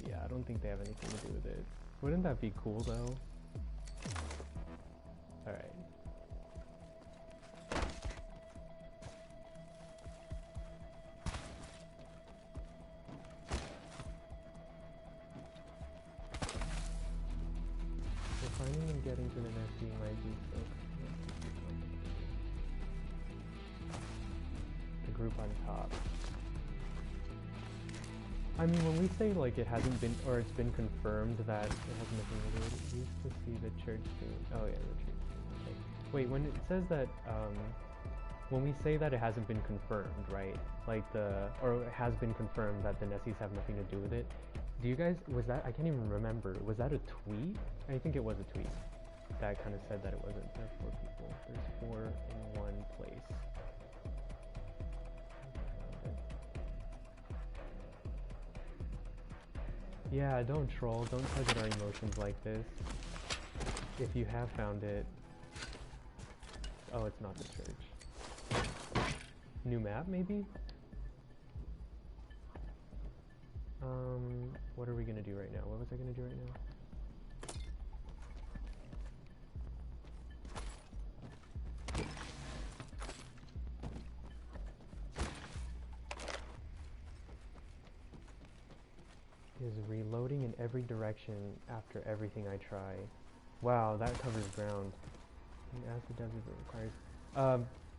Yeah, I don't think they have anything to do with it. Wouldn't that be cool though? Alright. So finding and getting to the Nessie might be so complicated. The group on top. I mean, when we say like it hasn't been, or it's been confirmed that it has nothing to do with it, used to see the church thing. Oh yeah, the church thing. Okay. Wait, when it says that, when we say that it hasn't been confirmed, right? Like or it has been confirmed that the Nessies have nothing to do with it. Do you guys, was that, I can't even remember, was that a tweet? I think it was a tweet that kind of said that it wasn't. There are 4 people. There's 4 in one place. Yeah, don't troll, don't target our emotions like this. If you have found it... Oh, it's not the church. New map, maybe? What are we gonna do right now? What was I gonna do right now? Is reloading in every direction after everything I try. Wow, that covers ground. As it does, it requires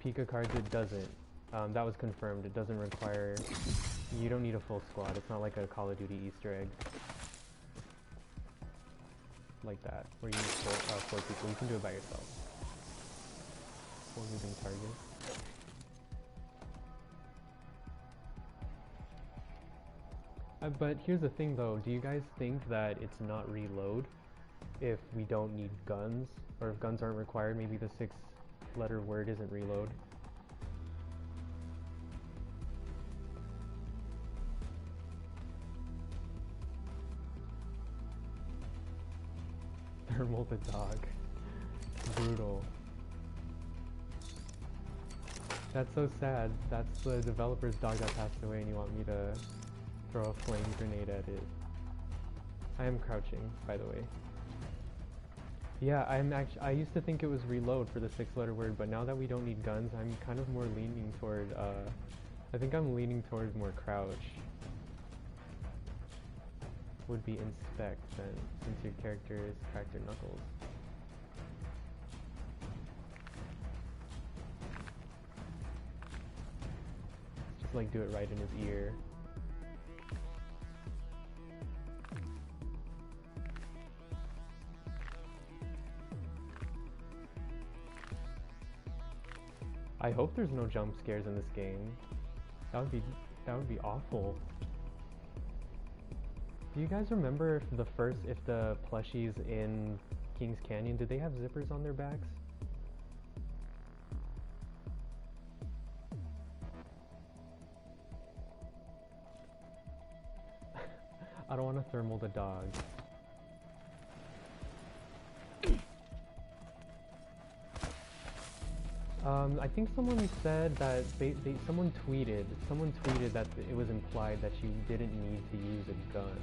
Pika cards. It doesn't. That was confirmed. It doesn't require. You don't need a full squad. It's not like a Call of Duty Easter egg like that, where you need 4 people. You can do it by yourself. 4 moving targets. But here's the thing though, do you guys think that it's not reload if we don't need guns? Or if guns aren't required, maybe the 6-letter word isn't reload? Thermal the dog. Brutal. That's so sad. That's the developer's dog that passed away and you want me to throw a flame grenade at it. I am crouching, by the way. Yeah, I used to think it was reload for the 6-letter word, but now that we don't need guns, I'm kind of more leaning toward, I think I'm leaning towards more crouch. Would be inspect then, since your character is Cracked Knuckles. Just like do it right in his ear. I hope there's no jump scares in this game. That would be awful. Do you guys remember if the plushies in King's Canyon, did they have zippers on their backs? I don't want to thermal the dog. I think someone said that someone tweeted that it was implied that you didn't need to use a gun.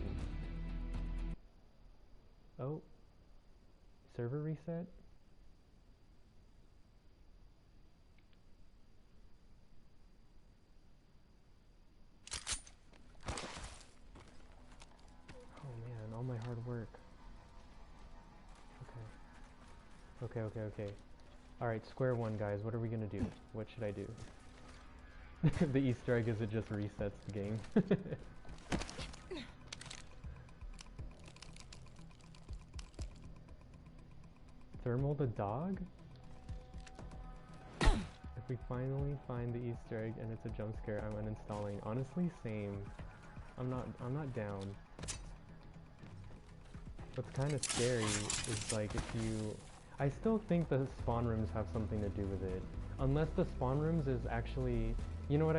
Oh, server reset? Oh man, all my hard work. Okay. Alright, square one, guys. What are we gonna do? What should I do? The Easter egg is it just resets the game. Thermal the dog? If we finally find the Easter egg and it's a jump scare, I'm uninstalling. Honestly, same. I'm not down. What's kind of scary is like if you... I still think the spawn rooms have something to do with it. Unless the spawn rooms is actually... You know what,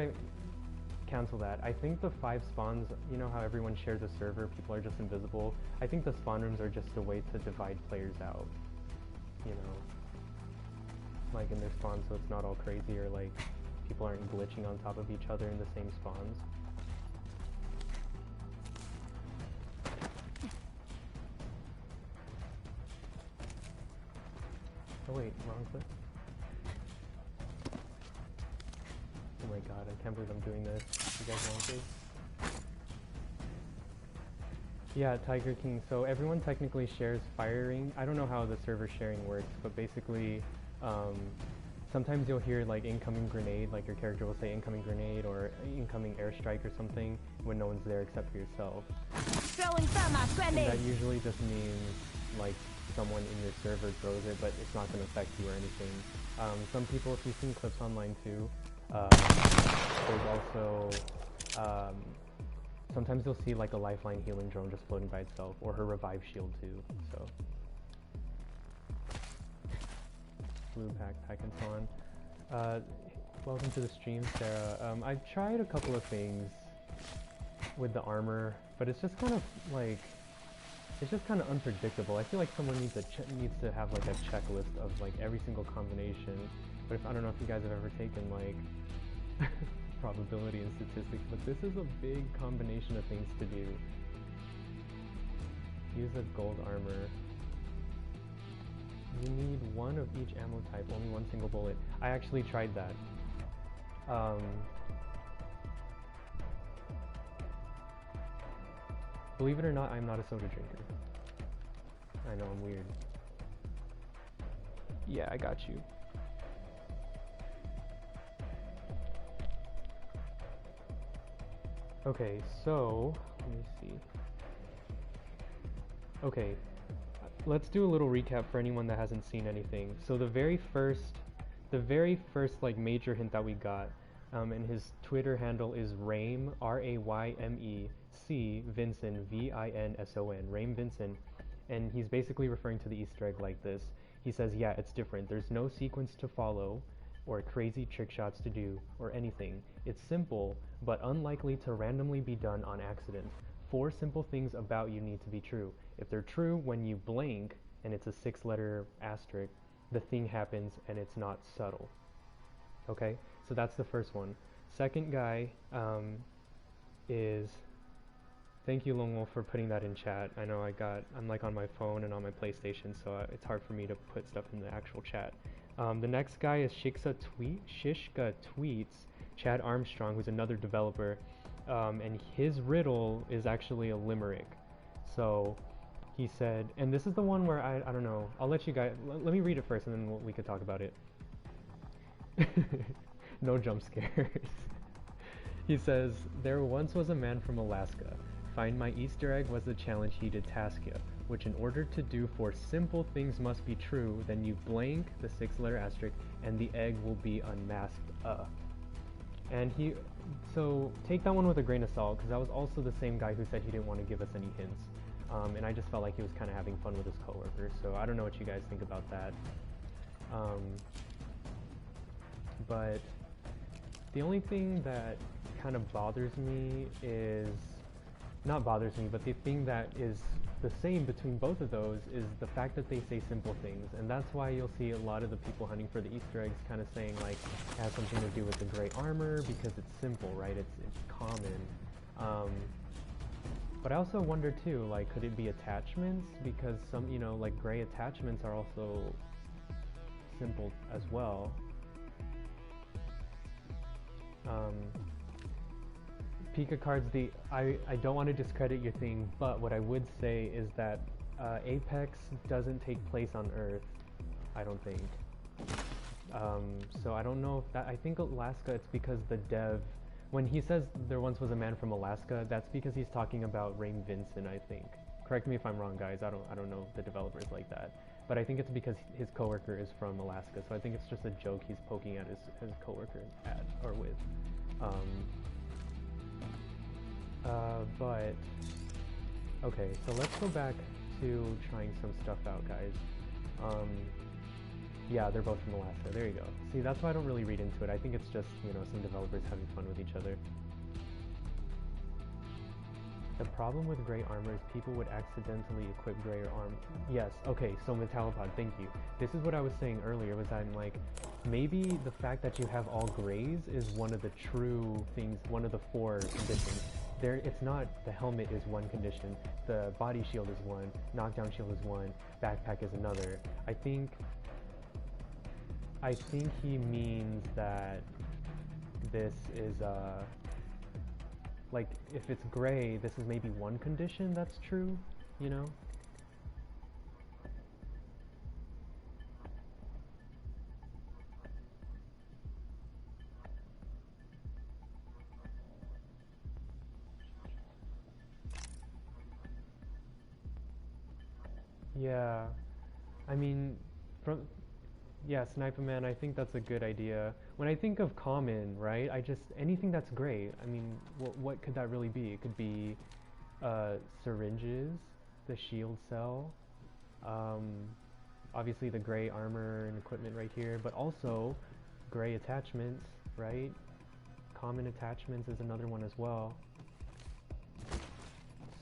cancel that. I think the 5 spawns, you know how everyone shares a server, people are just invisible? I think the spawn rooms are just a way to divide players out. You know? Like in their spawns so it's not all crazy or like people aren't glitching on top of each other in the same spawns. Oh wait, wrong clip. Oh my god, I can't believe I'm doing this. You guys want this? Yeah, Tiger King. So everyone technically shares firing. I don't know how the server sharing works, but basically, sometimes you'll hear like incoming grenade, like your character will say incoming grenade or incoming airstrike or something when no one's there except for yourself. Throwing thermite And that grenade. usually just means like someone in your server throws it, but it's not going to affect you or anything. Some people, if you've seen clips online too, there's also sometimes you'll see like a lifeline healing drone just floating by itself, or her revive shield too. So blue backpack and so on. Welcome to the stream, Sarah. I've tried a couple of things with the armor, but it's just kind of like, it's just kind of unpredictable. I feel like someone needs to have like a checklist of like every single combination. But I don't know if you guys have ever taken like probability and statistics, but this is a big combination of things to do. Use a gold armor. You need one of each ammo type, only one single bullet. I actually tried that. Believe it or not, I'm not a soda drinker. I know, I'm weird. Yeah, I got you. Okay, so, let me see. Okay, let's do a little recap for anyone that hasn't seen anything. So the very first like major hint that we got, and his Twitter handle is Rayme, R-A-Y-M-E, C Vincent, V-I-N-S-O-N, Rayme Vincent, and he's basically referring to the Easter egg like this. He says, yeah, it's different. There's no sequence to follow, or crazy trick shots to do, or anything. It's simple, but unlikely to randomly be done on accident. 4 simple things about you need to be true. If they're true, when you blank, and it's a 6-letter asterisk, the thing happens and it's not subtle. Okay, so that's the first one. Second guy is, thank you Longwolf for putting that in chat. I know I'm like on my phone and on my PlayStation, so it's hard for me to put stuff in the actual chat. The next guy is Shishka Tweets, Chad Armstrong, who's another developer, and his riddle is actually a limerick. So he said, and this is the one where I don't know, I'll let you guys, let me read it first and then we could talk about it. No jump scares. He says, there once was a man from Alaska. Find my Easter egg was the challenge he did task ya, which in order to do 4 simple things must be true, then you blank the 6-letter asterisk and the egg will be unmasked. And so take that one with a grain of salt, because that was also the same guy who said he didn't want to give us any hints. And I just felt like he was kind of having fun with his coworker, so I don't know what you guys think about that. But the only thing that kind of bothers me is, not bothers me, but the thing that is the same between both of those is the fact that they say simple things, and that's why you'll see a lot of the people hunting for the Easter eggs kind of saying like it has something to do with the gray armor because it's simple, right? It's common. But I also wonder too, like, could it be attachments? Because some, like gray attachments are also simple as well. Pika cards, I don't want to discredit your thing, but what I would say is that Apex doesn't take place on Earth, I don't think. So I don't know if that, I think Alaska, it's because the dev, when he says there once was a man from Alaska, that's because he's talking about Rayme Vincent, I think. Correct me if I'm wrong, guys, I don't know the developers like that. But I think it's because his coworker is from Alaska, so I think it's just a joke he's poking at his coworker at, or with. But, okay, so let's go back to trying some stuff out, guys. Yeah, they're both from Alaska, there you go. See, that's why I don't really read into it. I think it's just, some developers having fun with each other. The problem with gray armor is people would accidentally equip gray armor. Yes, okay, so Metallopod, thank you. This is what I was saying earlier, was I'm like, maybe the fact that you have all grays is one of the true things, one of the 4 conditions. It's not, the helmet is one condition, the body shield is one, knockdown shield is one, backpack is another. I think I think he means that this is like if it's gray, this is maybe one condition that's true, you know? Yeah, I mean, from yeah, Sniper Man, I think that's a good idea. When I think of common, right, I just anything that's gray. I mean, what could that really be? It could be syringes, the shield cell, um, obviously the gray armor and equipment right here, but also gray attachments, right? Common attachments is another one as well.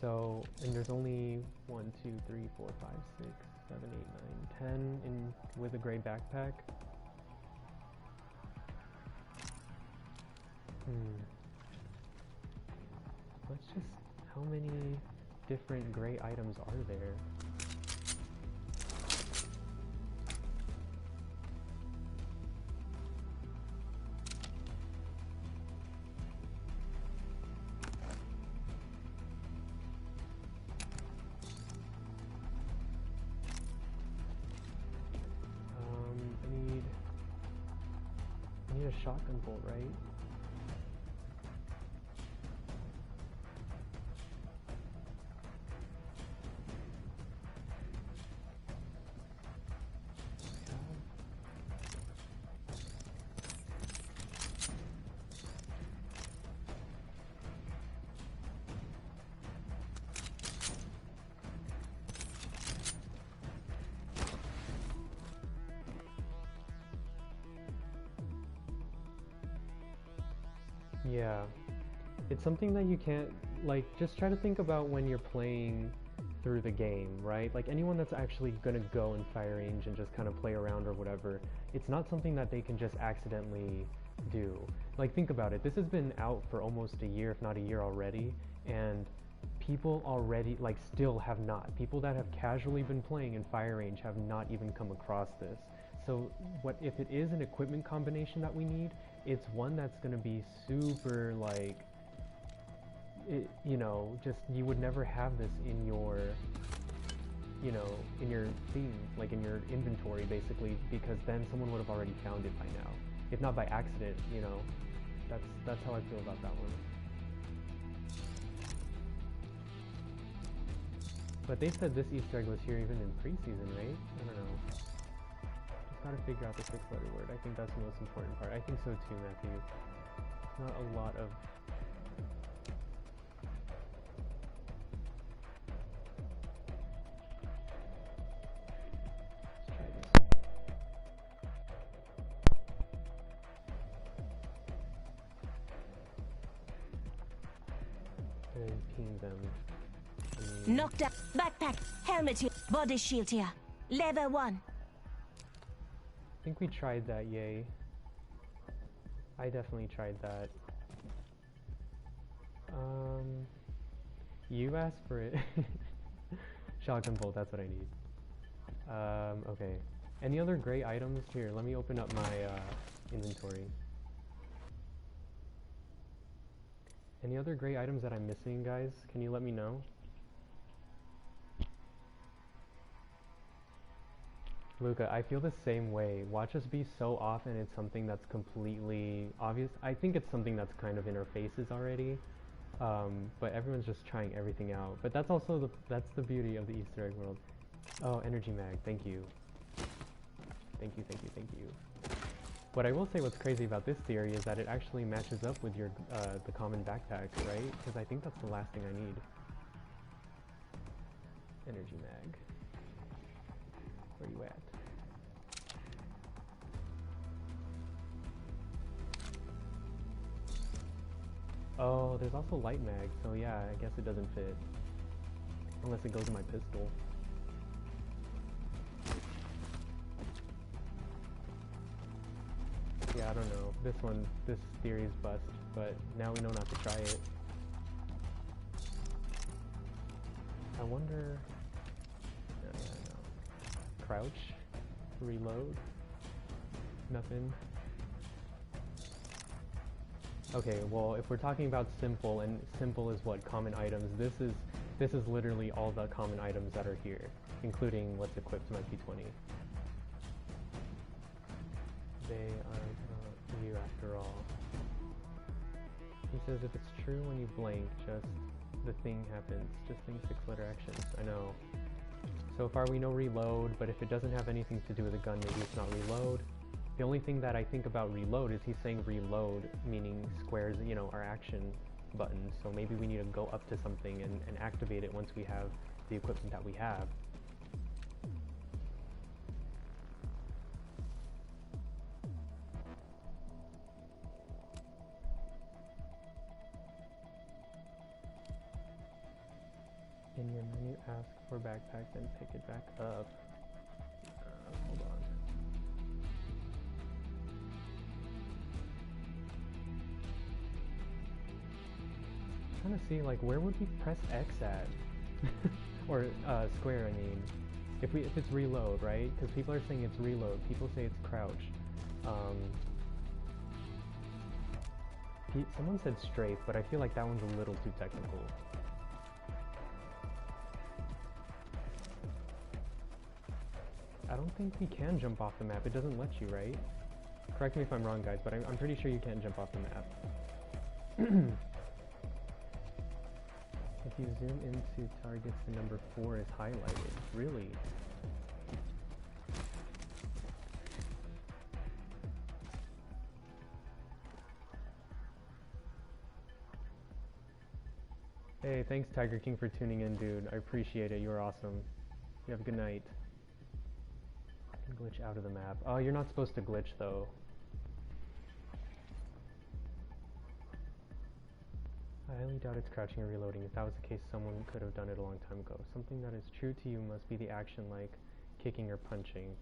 So, and there's only 1, 2, 3, 4, 5, 6, 7, 8, 9, 10 in with a gray backpack. Let's just, how many different gray items are there? I need a shotgun bolt, right? Yeah, it's something that you can't, like, just try to think about when you're playing through the game, right? Like, anyone that's actually gonna go and fire range and just kind of play around or whatever, it's not something that they can just accidentally do. Like, think about it, this has been out for almost a year, if not a year already, and people already, like, still have not. People that have casually been playing in fire range have not even come across this. So what if it is an equipment combination that we need, it's one that's going to be super, like, you know, just you would never have this in your, you know, in your theme, like in your inventory basically, because then someone would have already found it by now. If not by accident, you know. That's how I feel about that one. But they said this Easter egg was here even in preseason, right? I don't know. Just gotta figure out the 6-letter word. I think that's the most important part. I think so too, Matthew. Not a lot of... Let's try this. And ping them. Knocked up. Backpack. Helmet here. Body shield here. Level 1. I think we tried that, yay. I definitely tried that. You asked for it. Shotgun bolt, that's what I need. Okay. Any other gray items? Here, let me open up my inventory. Any other gray items that I'm missing, guys? Can you let me know? Luca, I feel the same way. Watch us be so off and it's something that's completely obvious. I think it's something that's kind of in our faces already. But everyone's just trying everything out. But that's also that's the beauty of the Easter egg world. Oh, energy mag, thank you. Thank you, thank you, thank you. What I will say what's crazy about this theory is that it actually matches up with your the common backpack, right? Because I think that's the last thing I need. Energy mag. Where you at? Oh, there's also light mag, so yeah, I guess it doesn't fit. Unless it goes in my pistol. Yeah, I don't know. This theory is bust, but now we know not to try it. I wonder... No. Crouch. Reload. Nothing. Okay, well, if we're talking about simple, and simple is what? Common items. This is literally all the common items that are here, including what's equipped to my P20. They are not you after all. He says if it's true when you blink, just the thing happens. Just think 6-letter actions. I know. So far we know reload, but if it doesn't have anything to do with a gun, maybe it's not reload. The only thing that I think about reload is he's saying reload, meaning squares, you know, our action buttons. So maybe we need to go up to something and activate it once we have the equipment that we have. In your menu, ask for backpack, then pick it back up. Hold on. I'm trying to see, like, where would we press X at? Or square, I mean. If it's reload, right? Because people are saying it's reload. People say it's crouch. Someone said strafe, but I feel like that one's a little too technical. I don't think we can jump off the map. It doesn't let you, right? Correct me if I'm wrong, guys, but I'm pretty sure you can't jump off the map. If you zoom into targets, the number 4 is highlighted. Really? Hey, thanks Tiger King for tuning in, dude. I appreciate it. You're awesome. You have a good night. Glitch out of the map. Oh, you're not supposed to glitch though. I highly doubt it's crouching or reloading. If that was the case, someone could have done it a long time ago. Something that is true to you must be the action like kicking or punching.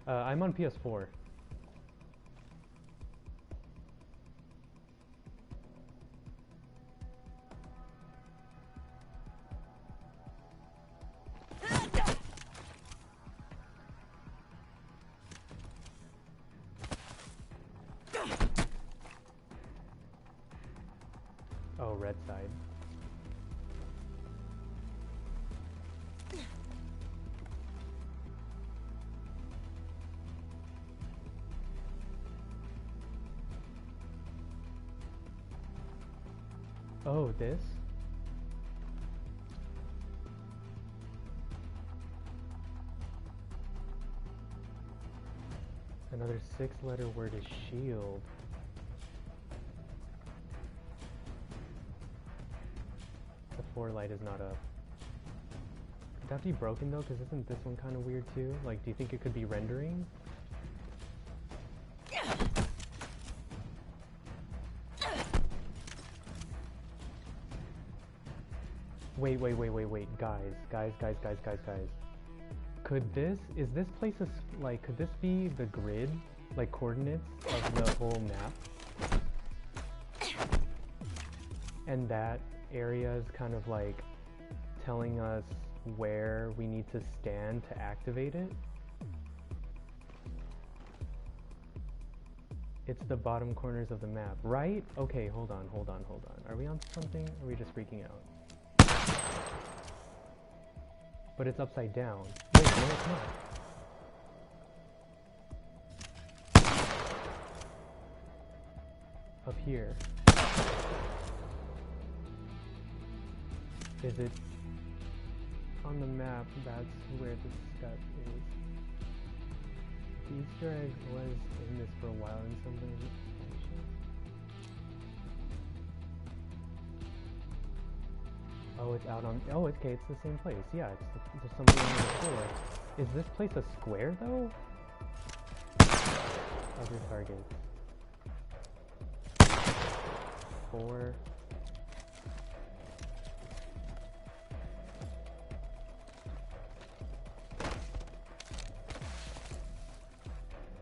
I'm on PS4. Oh, red side. Oh, this? Another 6-letter word is shield. The 4 light is not up. Could that be broken though? Because isn't this one kind of weird too? Like, do you think it could be rendering? Wait, guys. Could this be the grid, like coordinates of the whole map? And that area is kind of like telling us where we need to stand to activate it? It's the bottom corners of the map, right? Okay, hold on. Are we on something? Or are we just freaking out? But it's upside down. Wait, no, it's not. Up here. Is it on the map? That's where the step is. The Easter egg was in this for a while in some way. Oh, it's out on. Oh, okay, it's the same place. Yeah, it's just something on the floor. Is this place a square though? Other target. 4.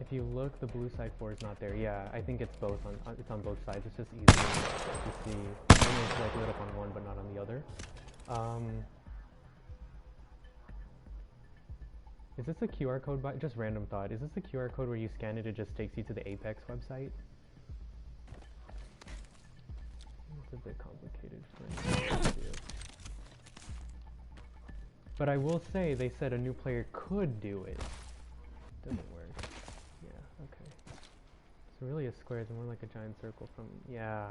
If if you look, the blue side 4 is not there. Yeah, I think it's both it's on both sides. It's just easier to see. Only it's like lit up on one, but not on the other. Is this a QR code just random thought. Is this a QR code where you scan it, it just takes you to the Apex website? It's a bit complicated for me to do. But I will say, they said a new player could do it. Doesn't work. Yeah, okay. So really a square is more like a giant circle from... Yeah,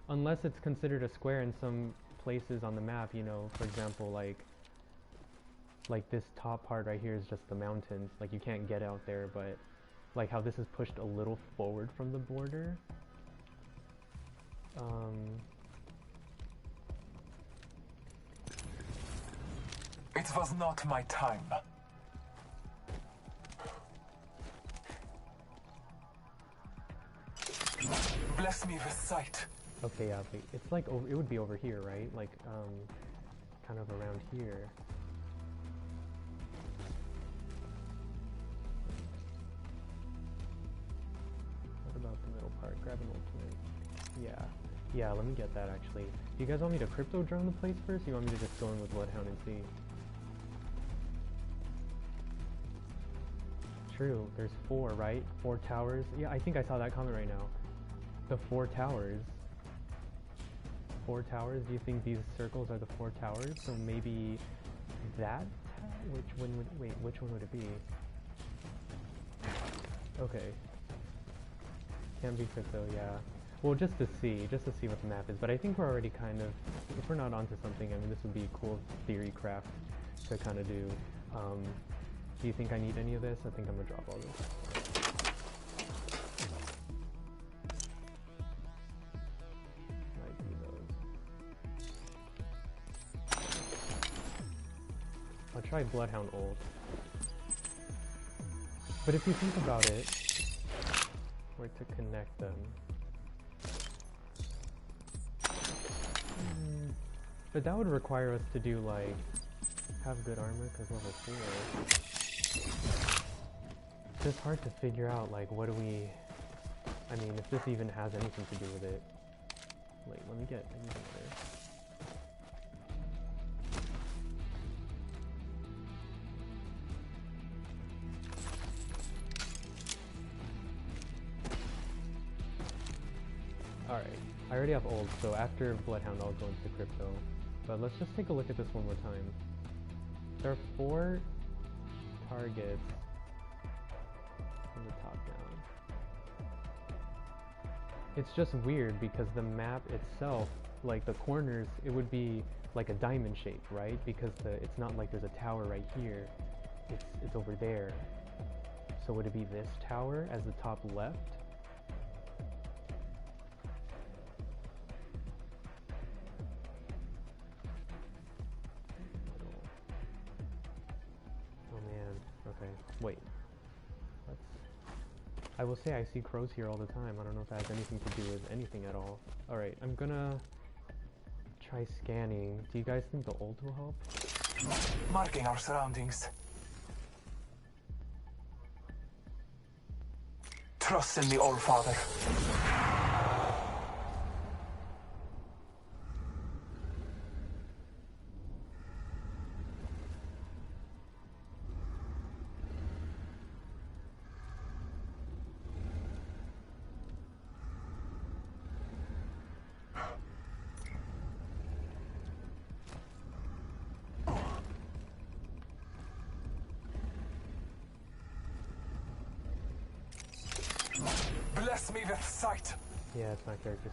Unless it's considered a square in some places on the map, you know, for example, like this top part right here is just the mountains. Like, you can't get out there, but... Like how this is pushed a little forward from the border. It was not my time. Bless me with sight. Okay, yeah, wait. It's like over, it would be over here, right? Like, kind of around here. What about the middle part? Grab an ultimate. Yeah. Yeah, let me get that actually. Do you guys want me to crypto drone the place first? Or you want me to just go in with Bloodhound and see? True, there's 4, right? 4 towers. Yeah, I think I saw that comment right now. The 4 towers. 4 towers? Do you think these circles are the 4 towers? So maybe that? Which one would... Wait, which one would it be? Okay. Can't be crypto, yeah. Well, just to see what the map is. But I think we're already kind of... If we're not onto something, I mean, this would be a cool theory craft to kind of do. Do you think I need any of this? I think I'm gonna drop all this. Might do those. I'll try Bloodhound ult. But if you think about it, where to connect them. But that would require us to do like, have good armor because level 4. It's just hard to figure out like what do we, I mean if this even has anything to do with it. Wait, let me get there. Alright, I already have ult, so after Bloodhound I'll go into crypto. But let's just take a look at this one more time. There are 4 targets from the top down. It's just weird because the map itself, like the corners, it would be like a diamond shape, right? Because it's not like there's a tower right here. It's over there. So would it be this tower as the top left? Wait. I will say I see crows here all the time. I don't know if that has anything to do with anything at all. Alright, I'm gonna try scanning. Do you guys think the ult will help? Marking our surroundings. Trust in the All-Father. Bless me with sight. Yeah, it's not character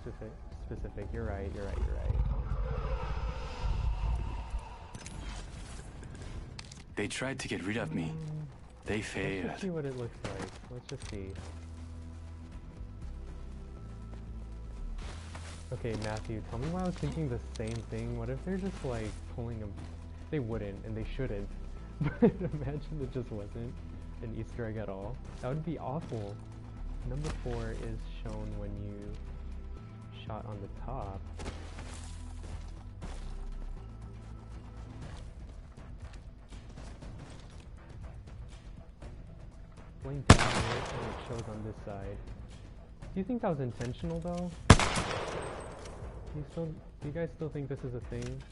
specific. You're right. They tried to get rid of me. They failed. Let's just see what it looks like. Let's just see. Okay, Matthew, tell me why I was thinking the same thing. What if they're just like pulling them? They wouldn't, and they shouldn't. But imagine it just wasn't an Easter egg at all. That would be awful. Number 4 is shown when you shot on the top. Blink down here and it shows on this side. Do you think that was intentional though? Do you guys still think this is a thing?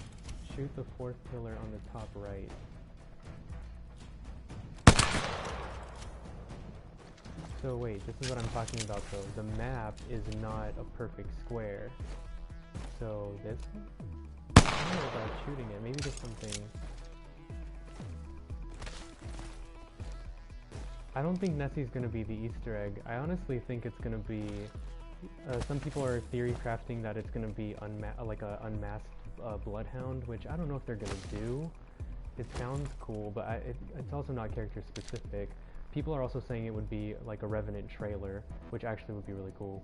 Shoot the fourth pillar on the top right. So wait, this is what I'm talking about though. The map is not a perfect square. So this one? I don't know about shooting it. Maybe there's something. I don't think Nessie's gonna be the Easter egg. I honestly think it's gonna be. Some people are theory crafting that it's gonna be like a unmasked bloodhound, which I don't know if they're gonna do. It sounds cool, but it's also not character specific. People are also saying it would be like a Revenant trailer, which actually would be really cool.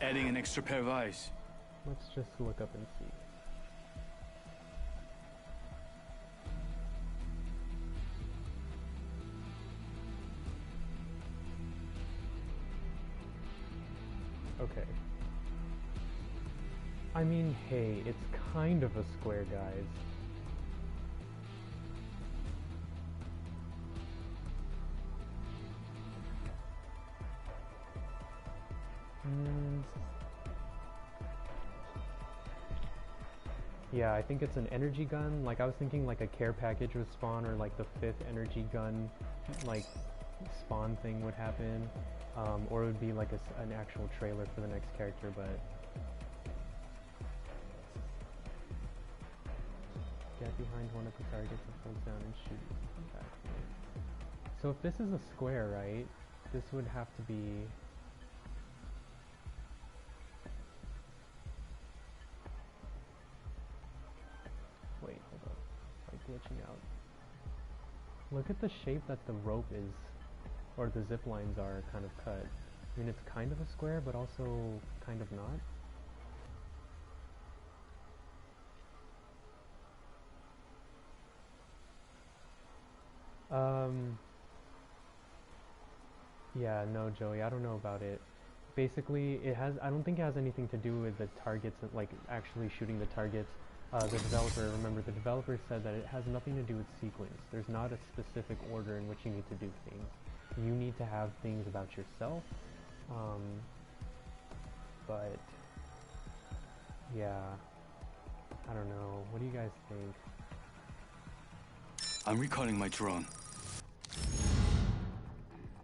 Adding an extra pair of eyes. Let's just look up and see. Okay. I mean, hey, it's kind of a square, guys. Yeah, I think it's an energy gun. Like, I was thinking like a care package would spawn, or like the 5th energy gun, like, spawn thing would happen. Or it would be like an actual trailer for the next character, but... Get behind one of the targets and hold down and shoot back. So if this is a square, right, this would have to be... Wait, hold up. It's like glitching out. Look at the shape that the rope is, or the zip lines are kind of cut. I mean, it's kind of a square, but also kind of not. Yeah, no, Joey, I don't know about it. Basically, I don't think it has anything to do with the targets, like actually shooting the targets. Remember, the developer said that it has nothing to do with sequence. There's not a specific order in which you need to do things. You need to have things about yourself. But, yeah, I don't know. What do you guys think? I'm recalling my drone.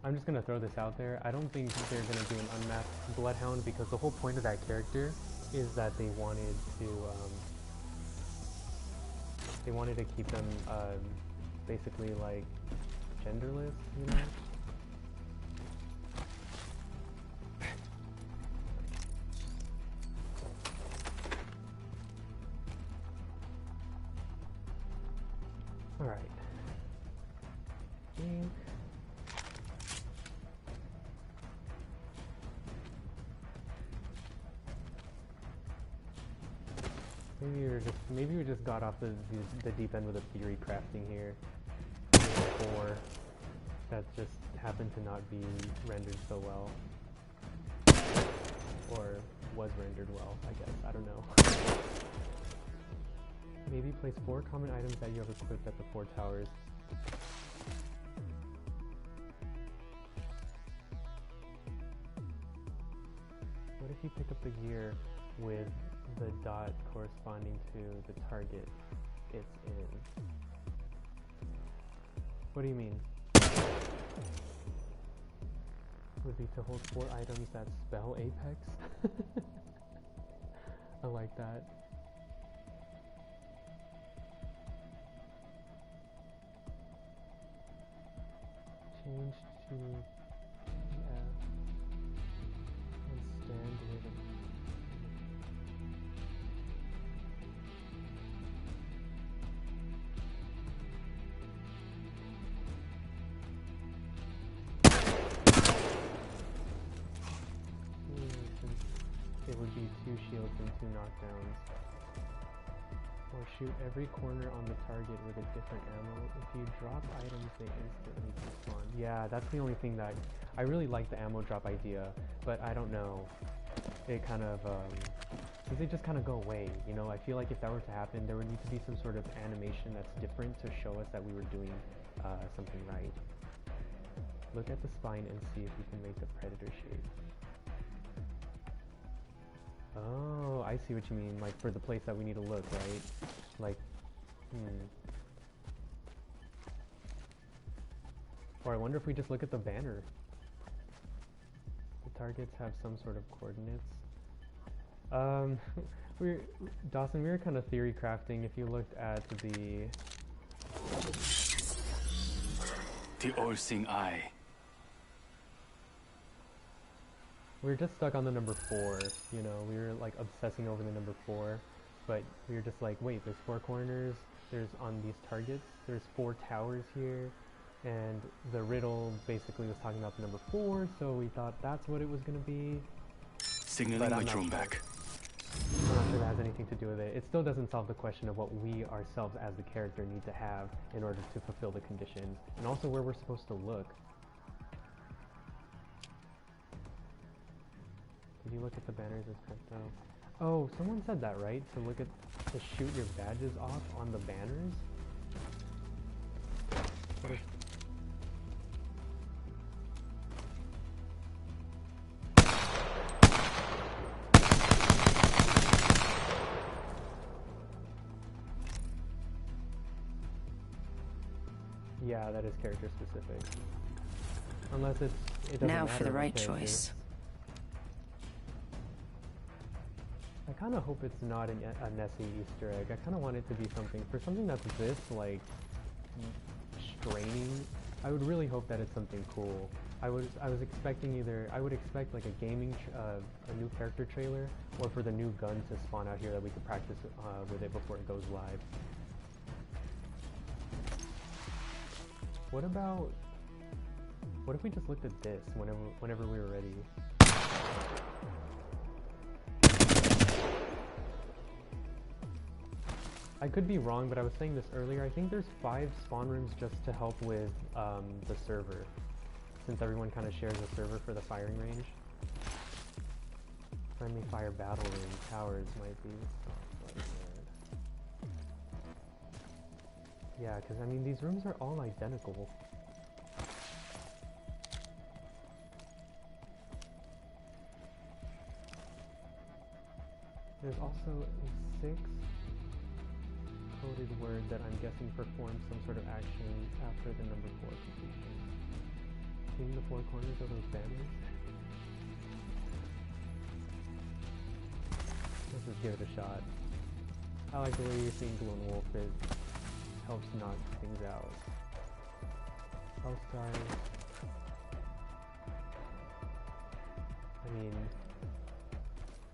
I'm just gonna throw this out there. I don't think they're gonna do an unmasked bloodhound, because the whole point of that character is that they wanted to keep them basically like genderless, you know? All right. Ink. Maybe we just got off the deep end with a theory crafting here. 4 that just happened to not be rendered so well, or was rendered well, I guess. I don't know. Maybe place 4 common items that you have equipped at the 4 towers. What if you pick up the gear with the dot corresponding to the target it's in? What do you mean? Would be to hold 4 items that spell Apex? I like that. Change to F and stand with it. It would be 2 shields and 2 knockdowns. Or shoot every corner on the target with a different ammo. If you drop items, they instantly respawn. Yeah, that's the only thing that... I really like the ammo drop idea, but I don't know. It kind of, they just kind of go away, you know? I feel like if that were to happen, there would need to be some sort of animation that's different to show us that we were doing something right. Look at the spine and see if we can make the predator shape. Oh, I see what you mean, like for the place that we need to look, right? Like, Or I wonder if we just look at the banner. The targets have some sort of coordinates. Dawson, we were kind of theory crafting. If you looked at The all-seeing eye. we were just stuck on the number 4, you know, we were like obsessing over the number 4, but we were just like, wait, there's 4 corners, there's on these targets, there's 4 towers here, and the riddle basically was talking about the number 4, so we thought that's what it was going to be. Signaling my drone back. I'm not sure that has anything to do with it. It still doesn't solve the question of what we ourselves as the character need to have in order to fulfill the conditions, and also where we're supposed to look. Did you look at the banners as crypto? Oh, someone said that, right? To shoot your badges off on the banners? What is... Yeah, that is character specific. Unless it doesn't Now matter for the what right character. choice. I kind of hope it's not a Nessie Easter egg. I kind of want it to be something, for something that's this, like, straining, I would really hope that it's something cool. I was expecting I would expect like a new character trailer, or for the new gun to spawn out here that we could practice with it before it goes live. What if we just looked at this whenever we were ready? I could be wrong, but I was saying this earlier. I think there's 5 spawn rooms just to help with the server, since everyone kind of shares a server for the firing range. Friendly fire battle room towers might be. Yeah, because I mean these rooms are all identical. There's also a 6 coded word that I'm guessing performs some sort of action after the number 4 completion. Seeing the 4 corners of those banners? Let's just give it a shot. I like the way you're seeing Lone Wolf. It helps knock things out. Hellstars. I mean,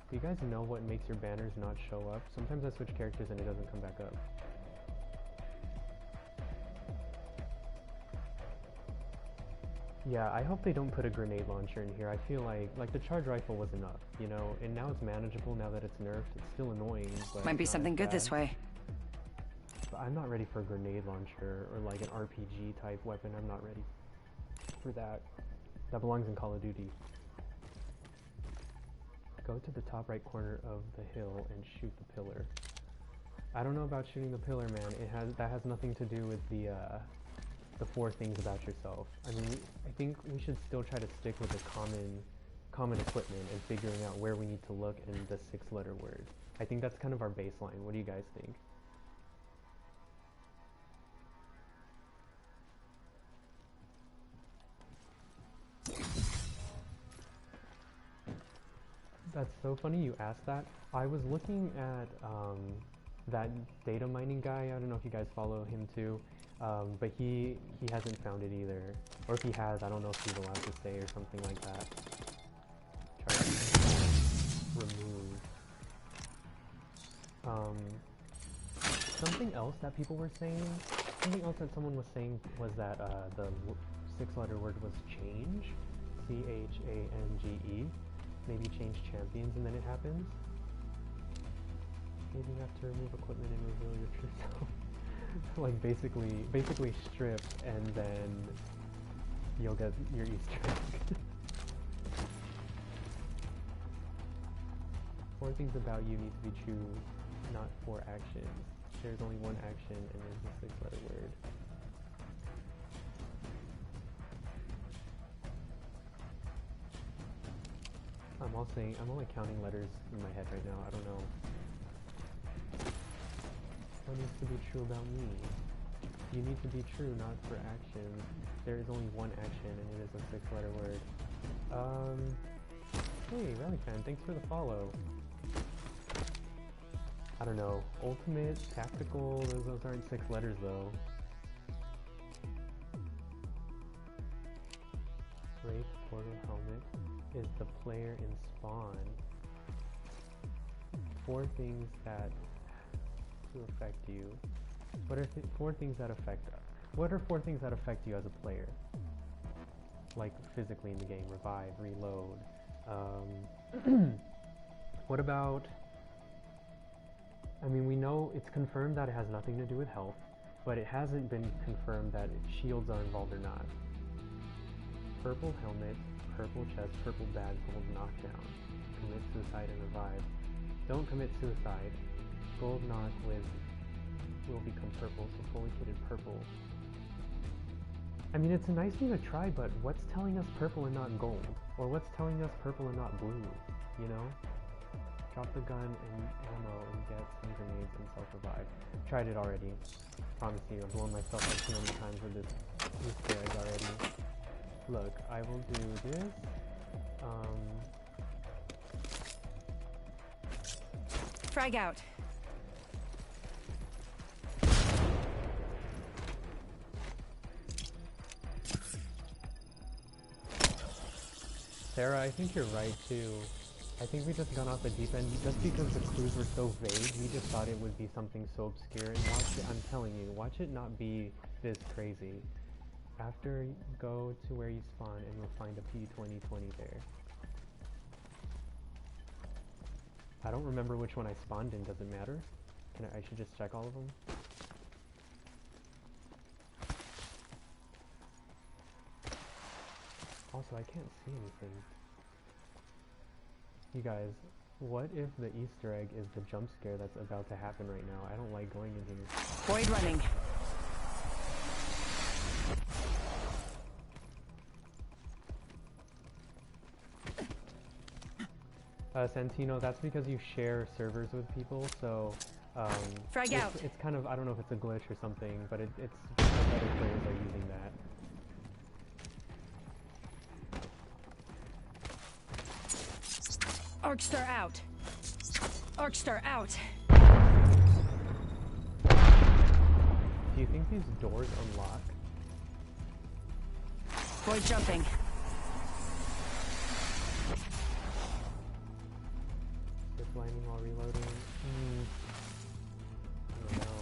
do you guys know what makes your banners not show up? Sometimes I switch characters and it doesn't come back up. Yeah, I hope they don't put a grenade launcher in here. I feel like the charge rifle was enough, you know, and now it's manageable now that it's nerfed. It's still annoying, but Might be not something as good this bad. way. But I'm not ready for a grenade launcher or like an RPG type weapon. I'm not ready for that. That belongs in Call of Duty. Go to the top right corner of the hill and shoot the pillar. I don't know about shooting the pillar, man. That has nothing to do with the 4 things about yourself. I mean, I think we should still try to stick with the common equipment and figuring out where we need to look in the 6-letter word. I think that's kind of our baseline. What do you guys think? That's so funny you asked that. I was looking at that data mining guy. I don't know if you guys follow him too, but he hasn't found it either. Or if he has, I don't know if he's allowed to say or something like that. Try to remove. Something else that people were saying, something else that someone was saying was that the 6-letter word was change, C-H-A-N-G-E. Maybe change champions and then it happens. Maybe you have to remove equipment and reveal your true self. Like basically strip and then you'll get your Easter egg. 4 things about you need to be true, not 4 actions. There's only 1 action and there's a 6-letter word. I'm only counting letters in my head right now. I don't know. What needs to be true about me? You need to be true, not for actions. There is only 1 action and it is a 6-letter word. Hey, Rally Fan, thanks for the follow. I don't know. Ultimate, tactical, those aren't 6 letters though. Wraith, portal, helmet is the player in Spawn. 4 things that to affect you. What are 4 things that affect? What are 4 things that affect you as a player? Like physically in the game, revive, reload. What about? I mean, we know it's confirmed that it has nothing to do with health, but it hasn't been confirmed that shields are involved or not. Purple helmet, purple chest, purple badge holds knockdown. Commit suicide and revive. Don't commit suicide. Gold knock will become purple, so fully kitted purple. I mean, it's a nice thing to try, but what's telling us purple and not gold? Or what's telling us purple and not blue? You know? Drop the gun and ammo and get some grenades and self-revive. Tried it already. Promise you, I've blown myself up too many times with this Easter egg already. Look, I will do this. Frag out. Sarah, I think you're right too. I think we just got off the deep end just because the clues were so vague. We just thought it would be something so obscure, and watch it, I'm telling you, watch it not be this crazy. After, go to where you spawn and you'll find a P2020 there. I don't remember which one I spawned in, does it matter? I should just check all of them? Also, I can't see anything. You guys, what if the Easter egg is the jump scare that's about to happen right now? I don't like going in here. Void running. Santino, that's because you share servers with people, so Frag out. It's kind of, I don't know if it's a glitch or something, but it's just like other players are using that. Arcstar out. Arcstar out. Do you think these doors unlock? Void jumping. Zip lining while reloading? I don't know.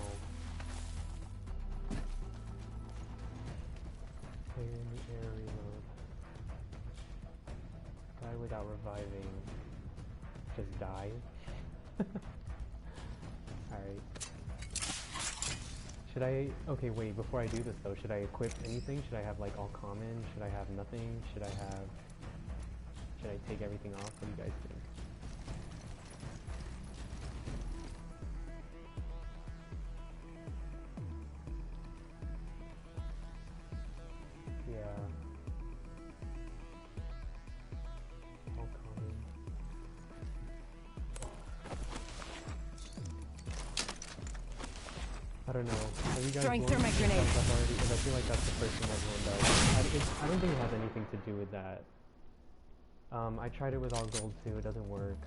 Player in the air reload. Die without reviving. Just die. Alright. Should I... Okay, wait, before I do this though, should I equip anything? Should I have like all common? Should I have nothing? Should I take everything off? What do you guys think? Yeah. All common. I don't know. Have you guys Throwing blown thermite yourself grenade. up already? Because I feel like that's the first thing everyone does. I don't think it has anything to do with that. I tried it with all gold too. It doesn't work.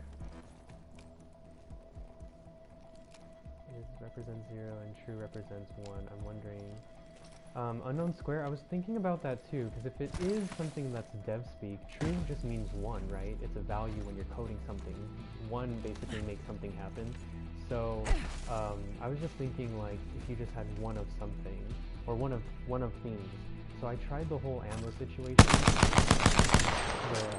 It represents 0 and true represents 1. I'm wondering. Unknown square. I was thinking about that too, because if it is something that's dev speak, true just means 1, right? It's a value when you're coding something. 1 basically makes something happen. So I was just thinking like if you just had 1 of something or one of things. So I tried the whole ammo situation where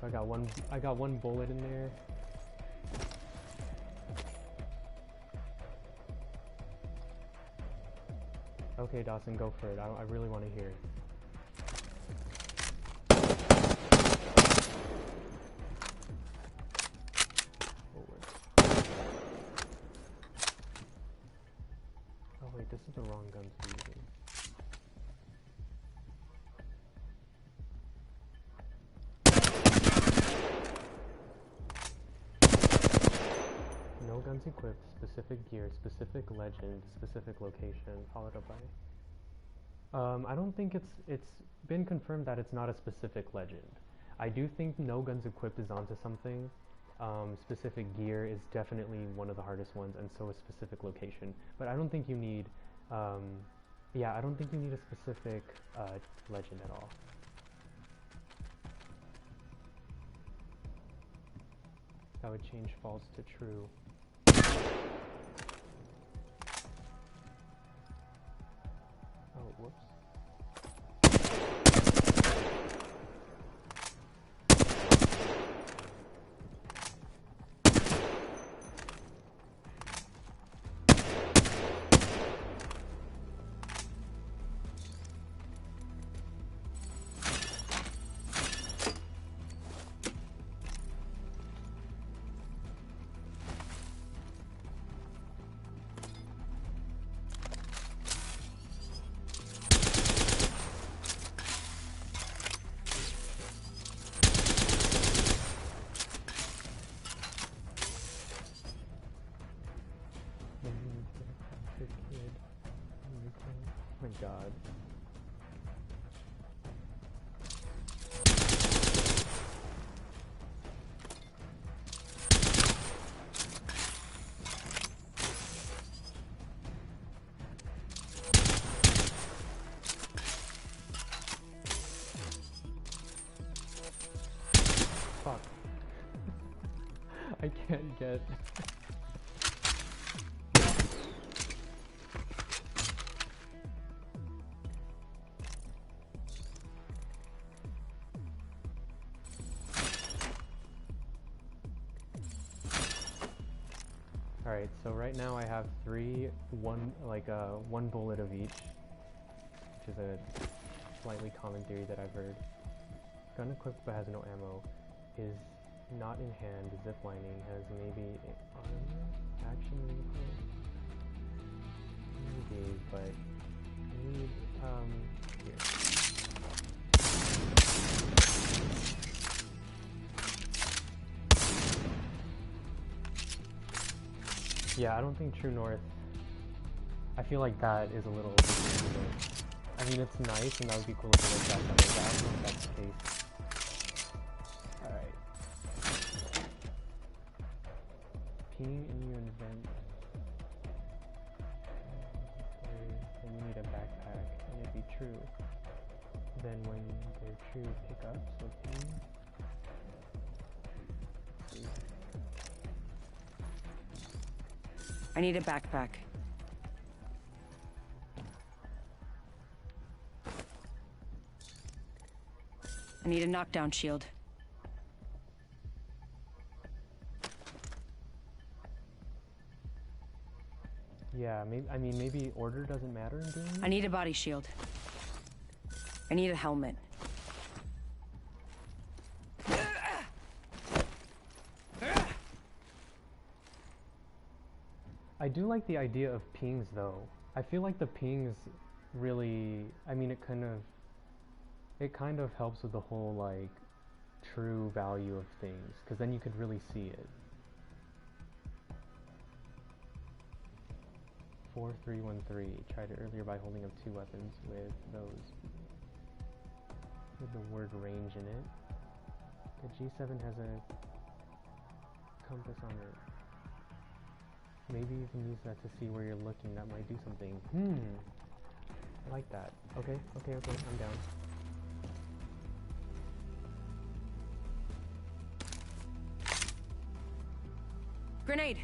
so I got one bullet in there. Okay, Dawson, go for it. I really want to hear. Oh wait, this is the wrong gun to be using. No guns equipped, specific gear, specific legend, specific location, followed up by... I don't think it's been confirmed that it's not a specific legend. I do think no guns equipped is onto something. Specific gear is definitely one of the hardest ones, and so is specific location. But I don't think you need, yeah, I don't think you need a specific legend at all. That would change false to true. Oh, whoops. Oh my god. Fuck. I can't get... Alright, so right now I have one bullet of each, which is a slightly common theory that I've heard. Gun equipped but has no ammo, is not in hand, zip lining, has maybe armor, action recoil, maybe, but I need, here. Yeah, I don't think True North, I feel like that is a little overrated. I mean, it's nice and that would be cool if it was that way, but I don't know if that's the case. Alright. Ping in your event. Then you need a backpack, and it'd be true. Then when they're true, pick up, so ping. I need a backpack. I need a knockdown shield. Yeah, maybe order doesn't matter in doing this? I need a body shield. I need a helmet. I do like the idea of pings though. I feel like the pings really, I mean it kind of helps with the whole like true value of things, because then you could really see it. 4313, tried it earlier by holding up 2 weapons with the word range in it. The G7 has a compass on it. Maybe you can use that to see where you're looking. That might do something. I like that. Okay, I'm down. Grenade!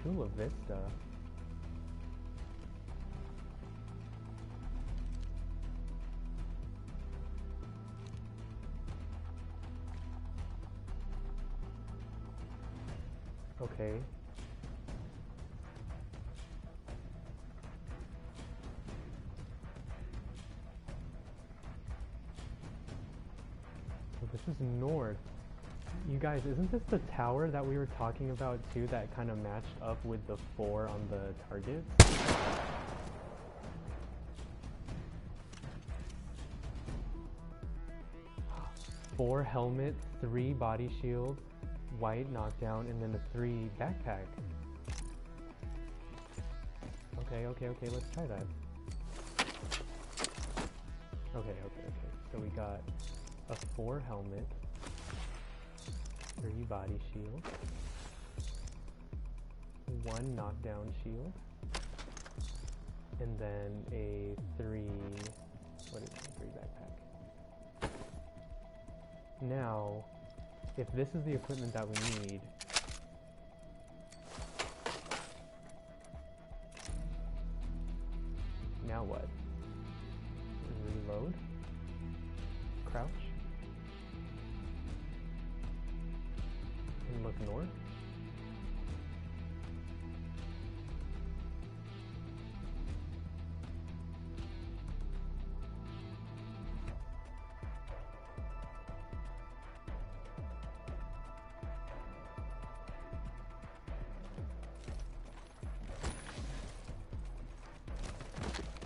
Chula Vista. Okay. So this is north. You guys, isn't this the tower that we were talking about too that kind of matched up with the 4 on the targets? 4 helmet, 3 body shield, white knockdown, and then a 3 backpack. Okay, let's try that. Okay. So we got a 4 helmet, 3 body shield, 1 knockdown shield, and then a 3, what is it, 3 backpack. Now, if this is the equipment that we need, now what? Reload, crouch, and look north.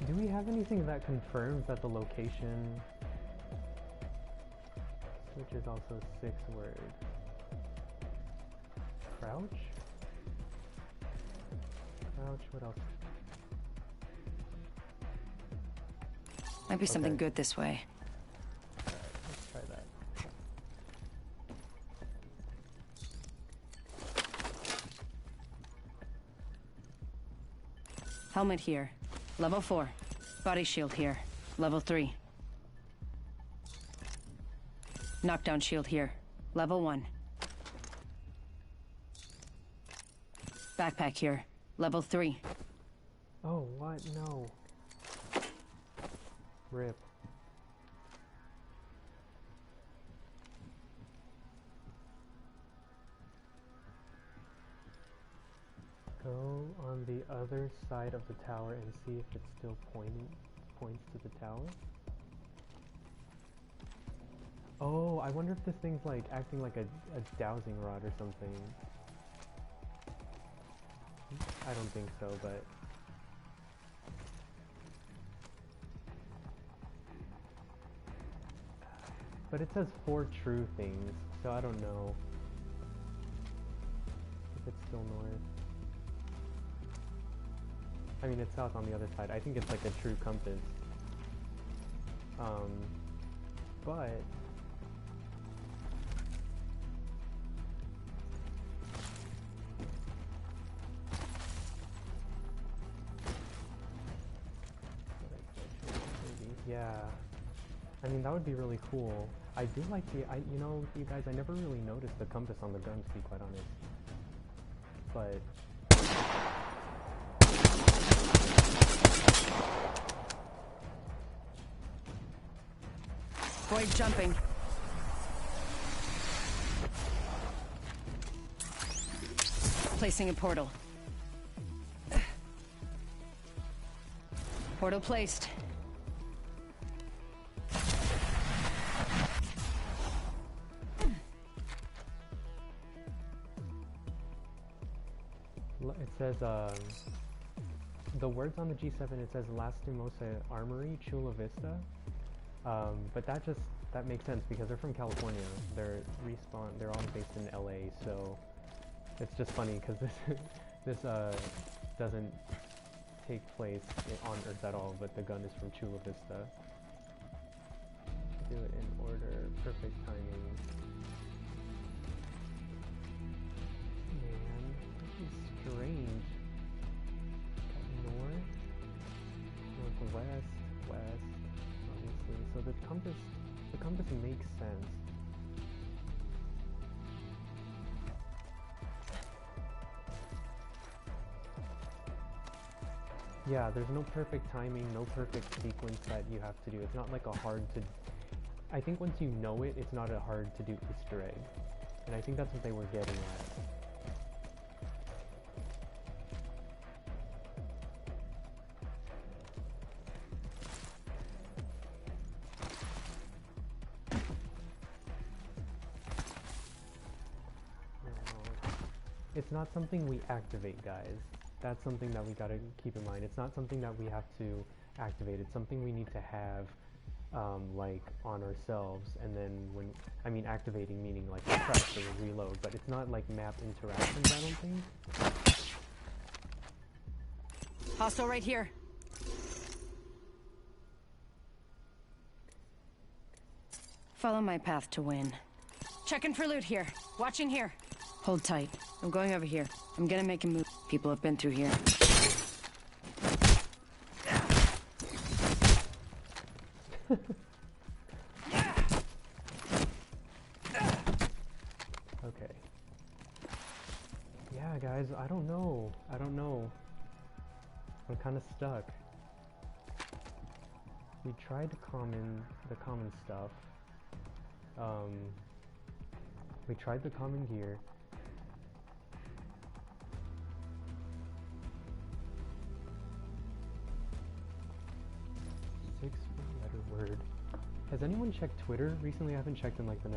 Do we have anything that confirms that the location, which is also 6 word? Crouch? Crouch, what else? Might be something Okay. good this way. Let's try that. Helmet here. Level 4. Body shield here. Level 3. Knockdown shield here. Level 1. Backpack here. Level 3. Oh, what? No. Rip. Go on the other side of the tower and see if it's still points to the tower. Oh, I wonder if this thing's like acting like a dowsing rod or something. I don't think so, but it says 4 true things, so I don't know if it's still north. I mean, it's south on the other side. I think it's like a true compass. But yeah, I mean that would be really cool. I do like you know, you guys, I never really noticed the compass on the gun, to be quite honest. But Void jumping. Placing a portal. Portal placed. it says, the words on the G7, it says Lastimosa Armory, Chula Vista. But that makes sense because they're from California. They're all based in LA, so it's just funny because this doesn't take place on Earth at all, but the gun is from Chula Vista. Do it in order, perfect timing. Man, this is strange. Got north, northwest, west, obviously. So the compass makes sense. Yeah, there's no perfect timing, no perfect sequence that you have to do. It's not like a hard to... I think once you know it, it's not a hard to do Easter egg. And I think that's what they were getting at. it's not something we activate, guys. That's something that we gotta keep in mind. It's not something that we have to activate. It's something we need to have, like, on ourselves, and then when, I mean activating meaning like press or reload, but it's not like map interactions, I don't think. Hostile right here. Follow my path to win. Checking for loot here. Watching here. Hold tight. I'm going over here. I'm gonna make a move. People have been through here. Okay. Yeah, guys, I don't know. I'm kind of stuck. We tried the common stuff. We tried the common gear. Six-letter word. Has anyone checked Twitter recently? I haven't checked in like in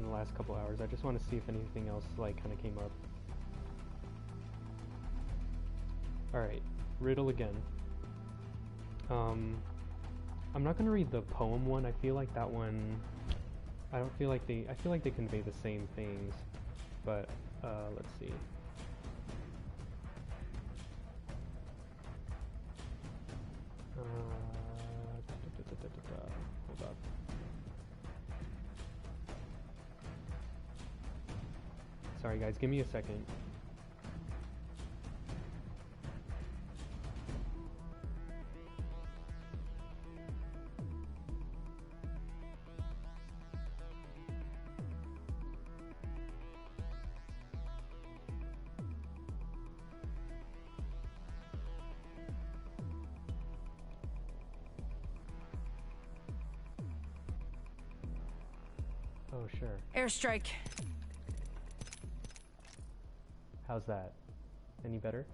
the last couple hours. I just want to see if anything else like kind of came up. All right, riddle again. I'm not gonna read the poem one. I feel like that one. I feel like they convey the same things, but let's see. Hold up. Sorry guys, give me a second. Oh, sure. Airstrike. How's that? Any better?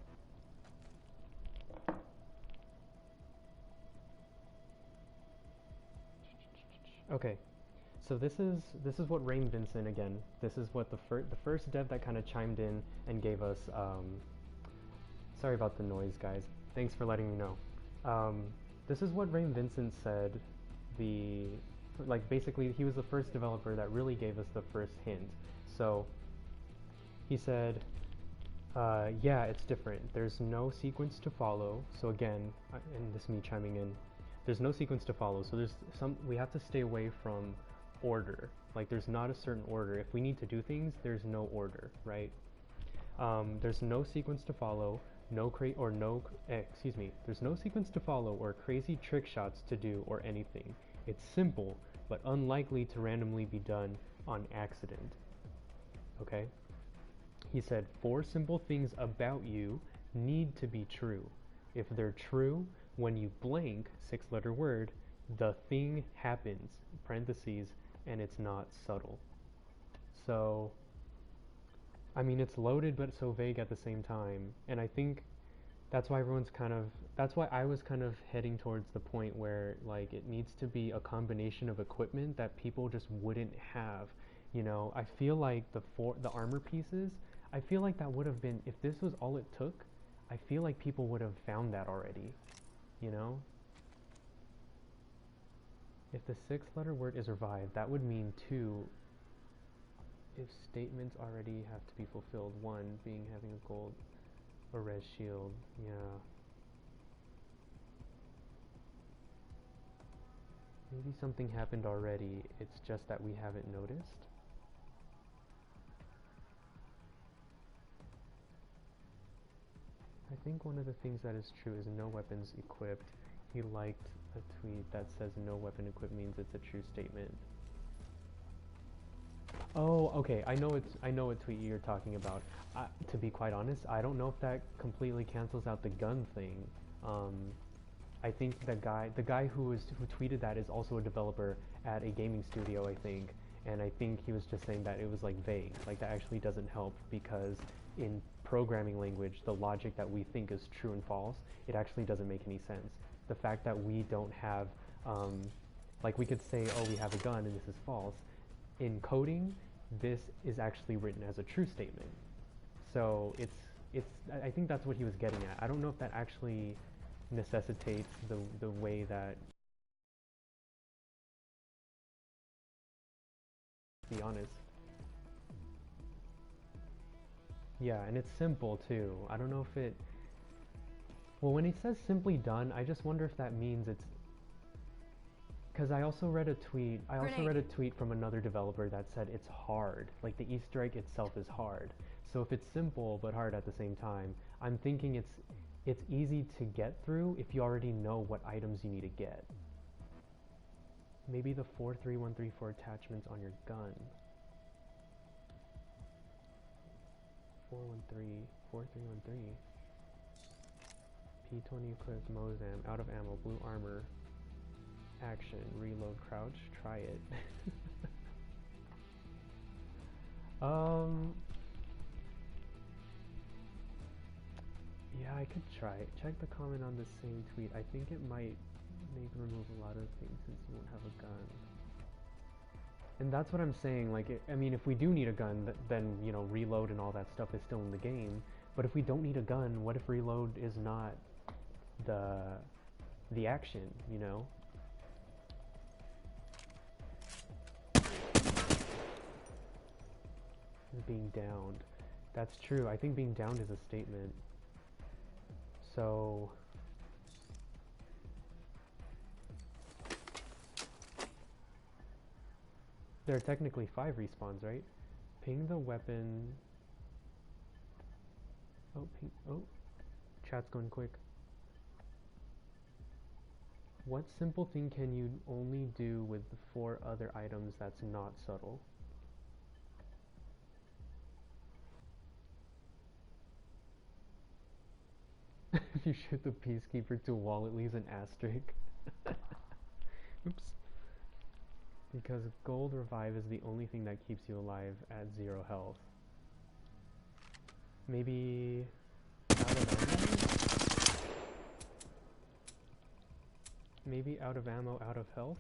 Okay. So this is what Rain Vincent again. This is what the first dev that kind of chimed in and gave us sorry about the noise, guys. Thanks for letting me know. This is what Rain Vincent said. Like basically he was the first developer that really gave us the first hint. So he said, yeah, it's different. There's no sequence to follow. So again, and this is me chiming in, there's no sequence to follow. So we have to stay away from order. Like there's not a certain order. If we need to do things, there's no order, right? There's no sequence to follow. There's no sequence to follow or crazy trick shots to do or anything. It's simple, but unlikely to randomly be done on accident. Okay? He said, 4 simple things about you need to be true. If they're true, when you blank, 6-letter word, the thing happens, parentheses, and it's not subtle. So, I mean, it's loaded, but so vague at the same time. And I think that's why that's why I was kind of heading towards the point where like it needs to be a combination of equipment that people just wouldn't have. You know, I feel like the armor pieces, I feel like that would have been, if this was all it took, I feel like people would have found that already, you know? If the 6-letter word is revived, that would mean 2 if statements already have to be fulfilled. 1 being having a gold or red shield, yeah. Maybe something happened already, it's just that we haven't noticed. I think one of the things that is true is no weapons equipped. He liked a tweet that says no weapon equipped means it's a true statement. Oh, okay. I know what tweet you're talking about. To be quite honest, I don't know if that completely cancels out the gun thing. I think the guy who tweeted that is also a developer at a gaming studio, I think, and I think he was just saying that it was like vague. Like that actually doesn't help because in programming language, the logic that we think is true and false, it actually doesn't make any sense. The fact that we don't have, like we could say, oh, we have a gun and this is false. In coding, this is actually written as a true statement. So I think that's what he was getting at. I don't know if that actually necessitates the way that, to be honest. Yeah, and it's simple too. I don't know if it, well, when it says simply done, I just wonder if that means it's, because I also read a tweet from another developer that said it's hard. Like the Easter egg itself is hard. So if it's simple but hard at the same time, I'm thinking it's easy to get through if you already know what items you need to get. Maybe the 43134 attachments on your gun. 413, 4313. P20 equipped Mozam, out of ammo, blue armor. Action, reload, crouch, try it. Yeah, I could try it. Check the comment on the same tweet. I think it might maybe remove a lot of things since you won't have a gun. And that's what I'm saying, like, I mean, if we do need a gun, then, you know, reload and all that stuff is still in the game. But if we don't need a gun, what if reload is not the action, you know? Being downed. That's true. I think being downed is a statement. So there are technically 5 respawns, right? Ping the weapon. Oh, ping. Oh, chat's going quick. What simple thing can you only do with 4 other items that's not subtle? If you shoot the peacekeeper to a wall, it leaves an asterisk. Oops. Because gold revive is the only thing that keeps you alive at 0 health. Maybe out of ammo? Maybe out of ammo, out of health?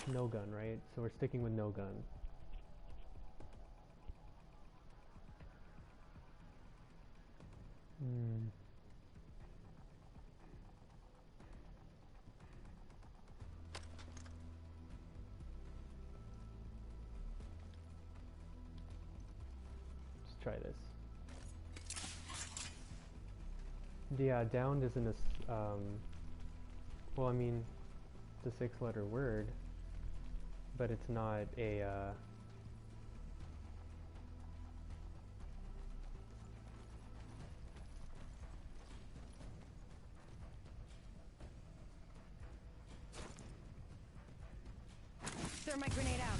No gun, right? So we're sticking with no gun. Let's try this. Yeah, downed isn't a, well, I mean, it's a 6-letter word, but it's not a, Throw my grenade out.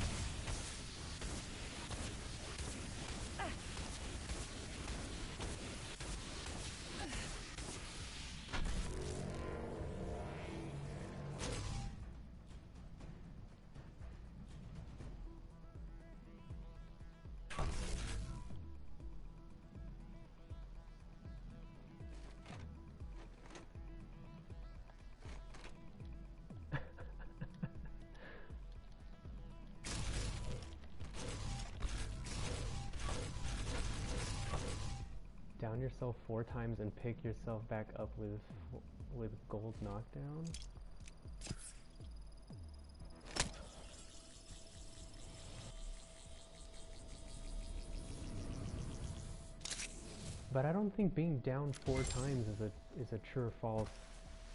down yourself 4 times and pick yourself back up with gold knockdown? But I don't think being down 4 times is a true or false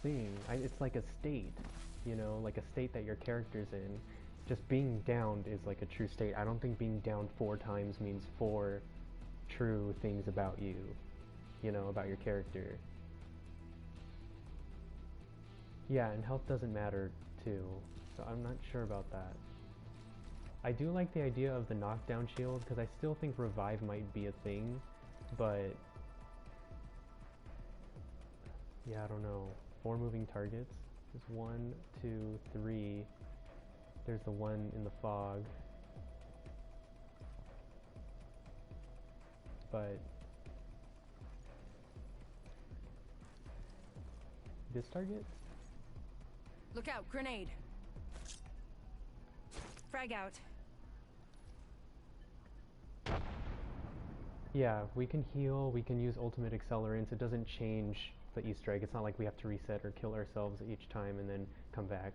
thing. It's like a state, you know, like a state that your character's in. Just being downed is like a true state. I don't think being downed 4 times means 4 true things about you, you know, about your character. Yeah, and health doesn't matter too, so I'm not sure about that. I do like the idea of the knockdown shield, because I still think revive might be a thing, but yeah, I don't know. 4 moving targets. There's 1, 2, 3. There's the one in the fog. But this target? Look out, grenade. Frag out. Yeah, we can heal, we can use ultimate accelerants. It doesn't change the Easter egg. It's not like we have to reset or kill ourselves each time and then come back.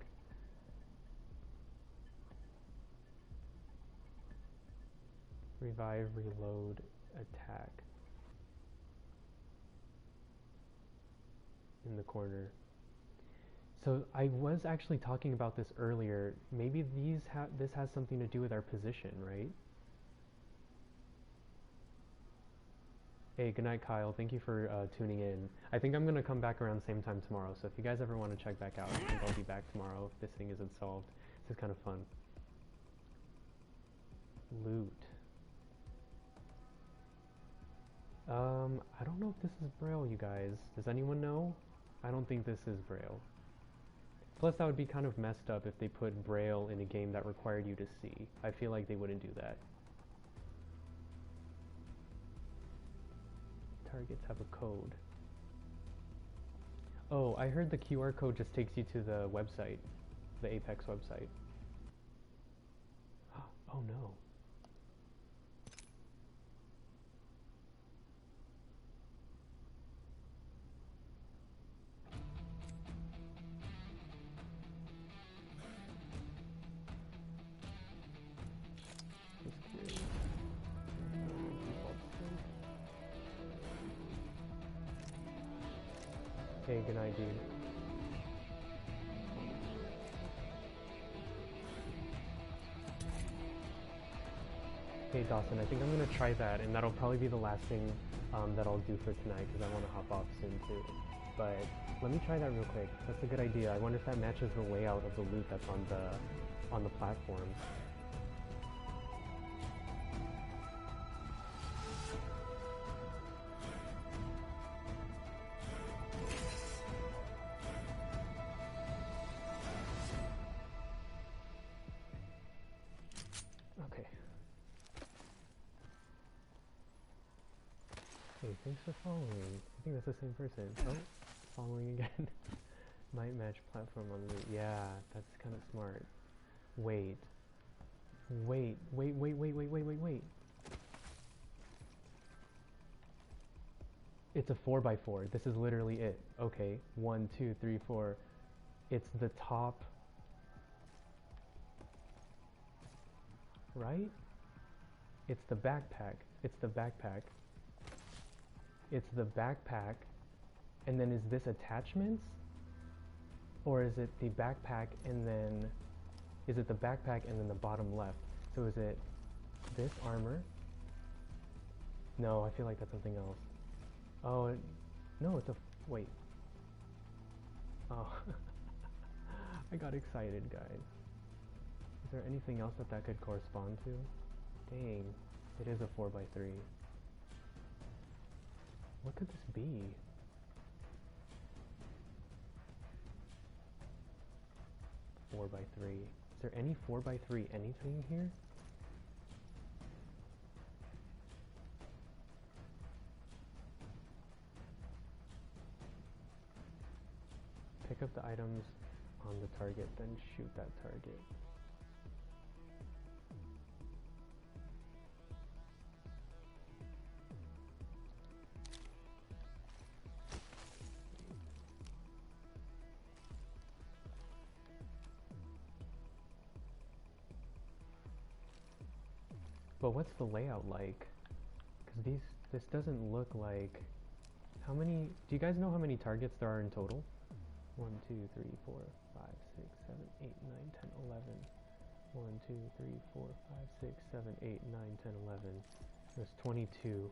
Revive, reload, attack. In the corner. So I was actually talking about this earlier. Maybe this has something to do with our position, right? Hey, good night, Kyle. Thank you for tuning in. I think I'm going to come back around the same time tomorrow, so if you guys ever want to check back out, I think I'll be back tomorrow if this thing isn't solved. This is kind of fun. Loot. I don't know if this is Braille, you guys. Does anyone know? I don't think this is Braille. Plus, that would be kind of messed up if they put Braille in a game that required you to see. I feel like they wouldn't do that. Targets have a code. Oh, I heard the QR code just takes you to the website, the Apex website. Oh no. Hey, good night, dude. Hey, Dawson, I think I'm gonna try that, and that'll probably be the last thing that I'll do for tonight, because I want to hop off soon too. But let me try that real quick. That's a good idea. I wonder if that matches the layout of the loot that's on the platform. Okay. Hey, thanks for following. I think that's the same person. Oh, following again. Might match platform on loot. Yeah, that's kind of smart. Wait. Wait. It's a 4x4. This is literally it. Okay. 1, 2, 3, 4. It's the top. Right? It's the backpack. It's the backpack. It's the backpack. And then is this attachments? Or is it the backpack and then... Is it the backpack and then the bottom left? So is it this armor? No, I feel like that's something else. Oh, no, it's a... Wait. Oh. I got excited, guys. Is there anything else that could correspond to? Dang, it is a 4x3. What could this be? Four by three. Is there any 4x3 anything here? Pick up the items on the target, then shoot that target. But what's the layout like? Because this doesn't look like... How many... Do you guys know how many targets there are in total? 1, 2, 3, 4, 5, 6, 7, 8, 9, 10, 11. 1, 2, 3, 4, 5, 6, 7, 8, 9, 10, 11. There's 22.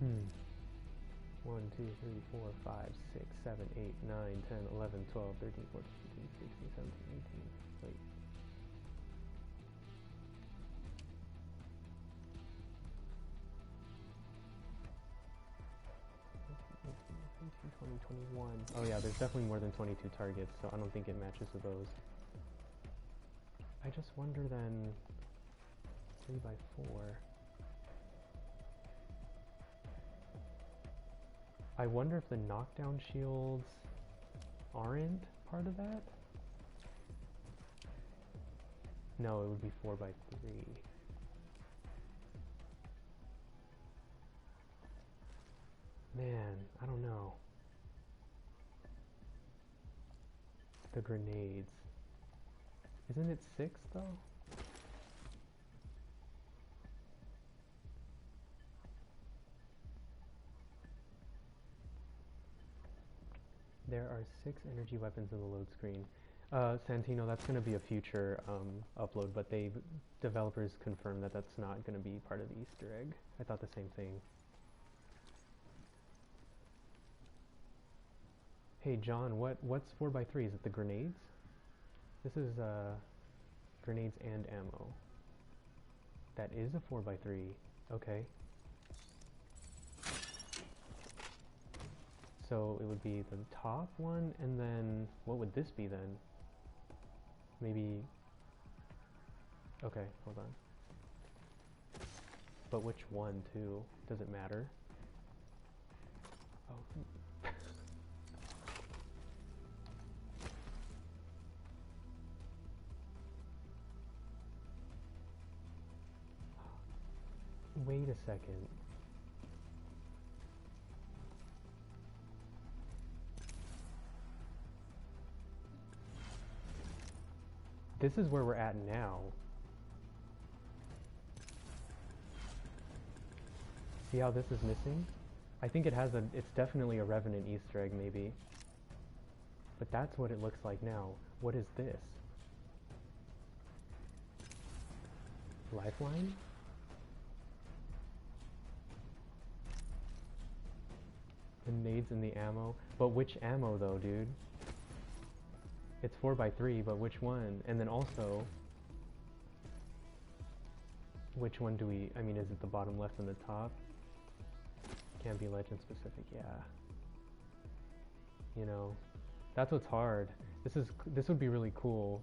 Hmm. 1, 2, 3, 4, 5, 6, 7, 8, 9, 10, 11, 12, 13, 14, 15, 16, 17, 18. Wait. Oh yeah, there's definitely more than 22 targets, so I don't think it matches with those. I just wonder then, 3x4. I wonder if the knockdown shields aren't part of that? No, it would be 4 by 3. Man, I don't know. The grenades. Isn't it 6 though? There are 6 energy weapons in the load screen. Santino, that's going to be a future upload, but developers confirmed that that's not going to be part of the Easter egg. I thought the same thing. Hey John, what's 4 by 3? Is it the grenades? This is grenades and ammo. That is a 4 by 3. Okay. So it would be the top one, and then what would this be then? Maybe. Okay, hold on. But which one too? Does it matter? Oh. Wait a second. This is where we're at now. See how this is missing? I think it's definitely a Revenant Easter egg maybe. But that's what it looks like now. What is this? Lifeline? The nades and the ammo. But which ammo though, dude? It's 4 by 3, but which one? And then also, which one do we, I mean, is it the bottom left and the top? Can't be legend specific, yeah. You know, that's what's hard. This would be really cool,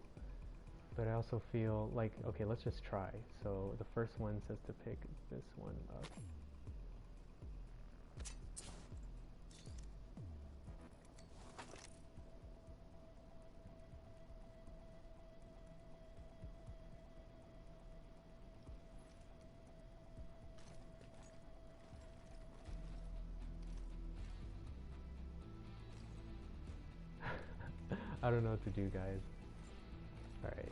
but I also feel like, okay, let's just try. So the first one says to pick this one up. I don't know what to do, guys. Alright.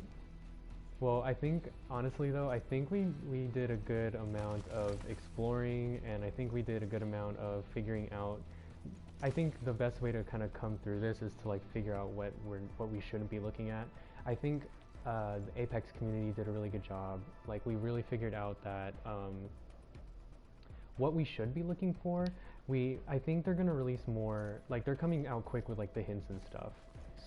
Well, I think, honestly though, I think we did a good amount of exploring, and I think we did a good amount of figuring out. I think the best way to kind of come through this is to like figure out what we shouldn't be looking at. I think the Apex community did a really good job. Like, we really figured out that what we should be looking for. I think they're gonna release more, like they're coming out quick with like the hints and stuff.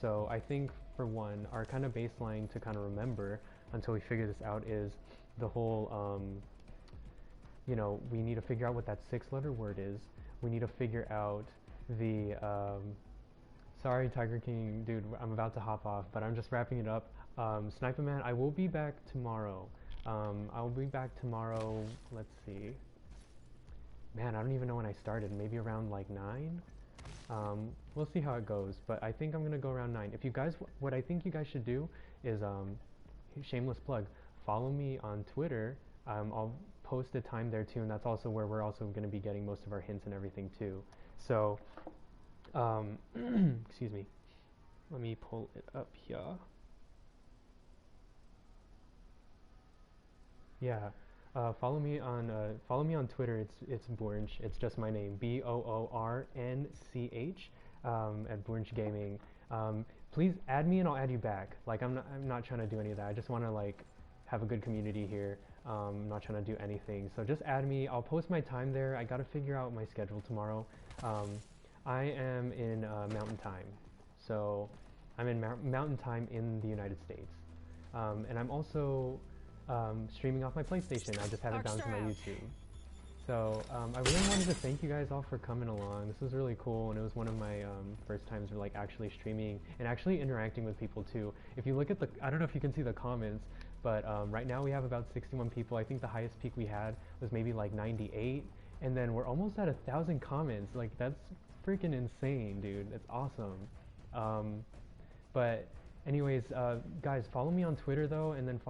So I think, for one, our kind of baseline to kind of remember until we figure this out is the whole, you know, we need to figure out what that 6-letter word is. We need to figure out the, sorry Tiger King, dude, I'm about to hop off, but I'm just wrapping it up. Sniper Man, I will be back tomorrow. I'll be back tomorrow, let's see. Man, I don't even know when I started, maybe around like 9? We'll see how it goes, but I think I'm gonna go around 9. If you guys, what I think you guys should do is, shameless plug, follow me on Twitter. I'll post a time there too, and that's also where we're also gonna be getting most of our hints and everything too. So, excuse me. Let me pull it up here. Yeah. Follow me on Twitter. It's Boornch. It's just my name, Boornch, at Boornch Gaming. Please add me and I'll add you back. Like, I'm not trying to do any of that. I just want to like have a good community here. I'm not trying to do anything. So just add me. I'll post my time there. I gotta figure out my schedule tomorrow. I am in Mountain Time, so I'm in Mountain Time in the United States, and I'm also streaming off my PlayStation. I just have it down to my YouTube. So I really wanted to thank you guys all for coming along. This was really cool, and it was one of my first times like actually streaming and actually interacting with people too. If you look at I don't know if you can see the comments, but right now we have about 61 people. I think the highest peak we had was maybe like 98, and then we're almost at 1,000 comments. Like, that's freaking insane, dude. That's awesome. But anyways, guys, follow me on Twitter though, and then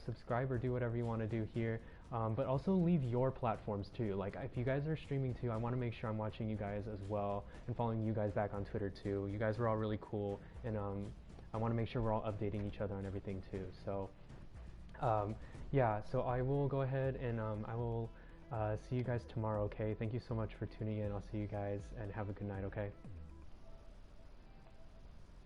subscribe or do whatever you want to do here. But also leave your platforms too. Like if you guys are streaming too, I want to make sure I'm watching you guys as well and following you guys back on Twitter too. You guys were all really cool, and I want to make sure we're all updating each other on everything too. So yeah, so I will go ahead and I will see you guys tomorrow. Okay, thank you so much for tuning in. I'll see you guys and have a good night. Okay.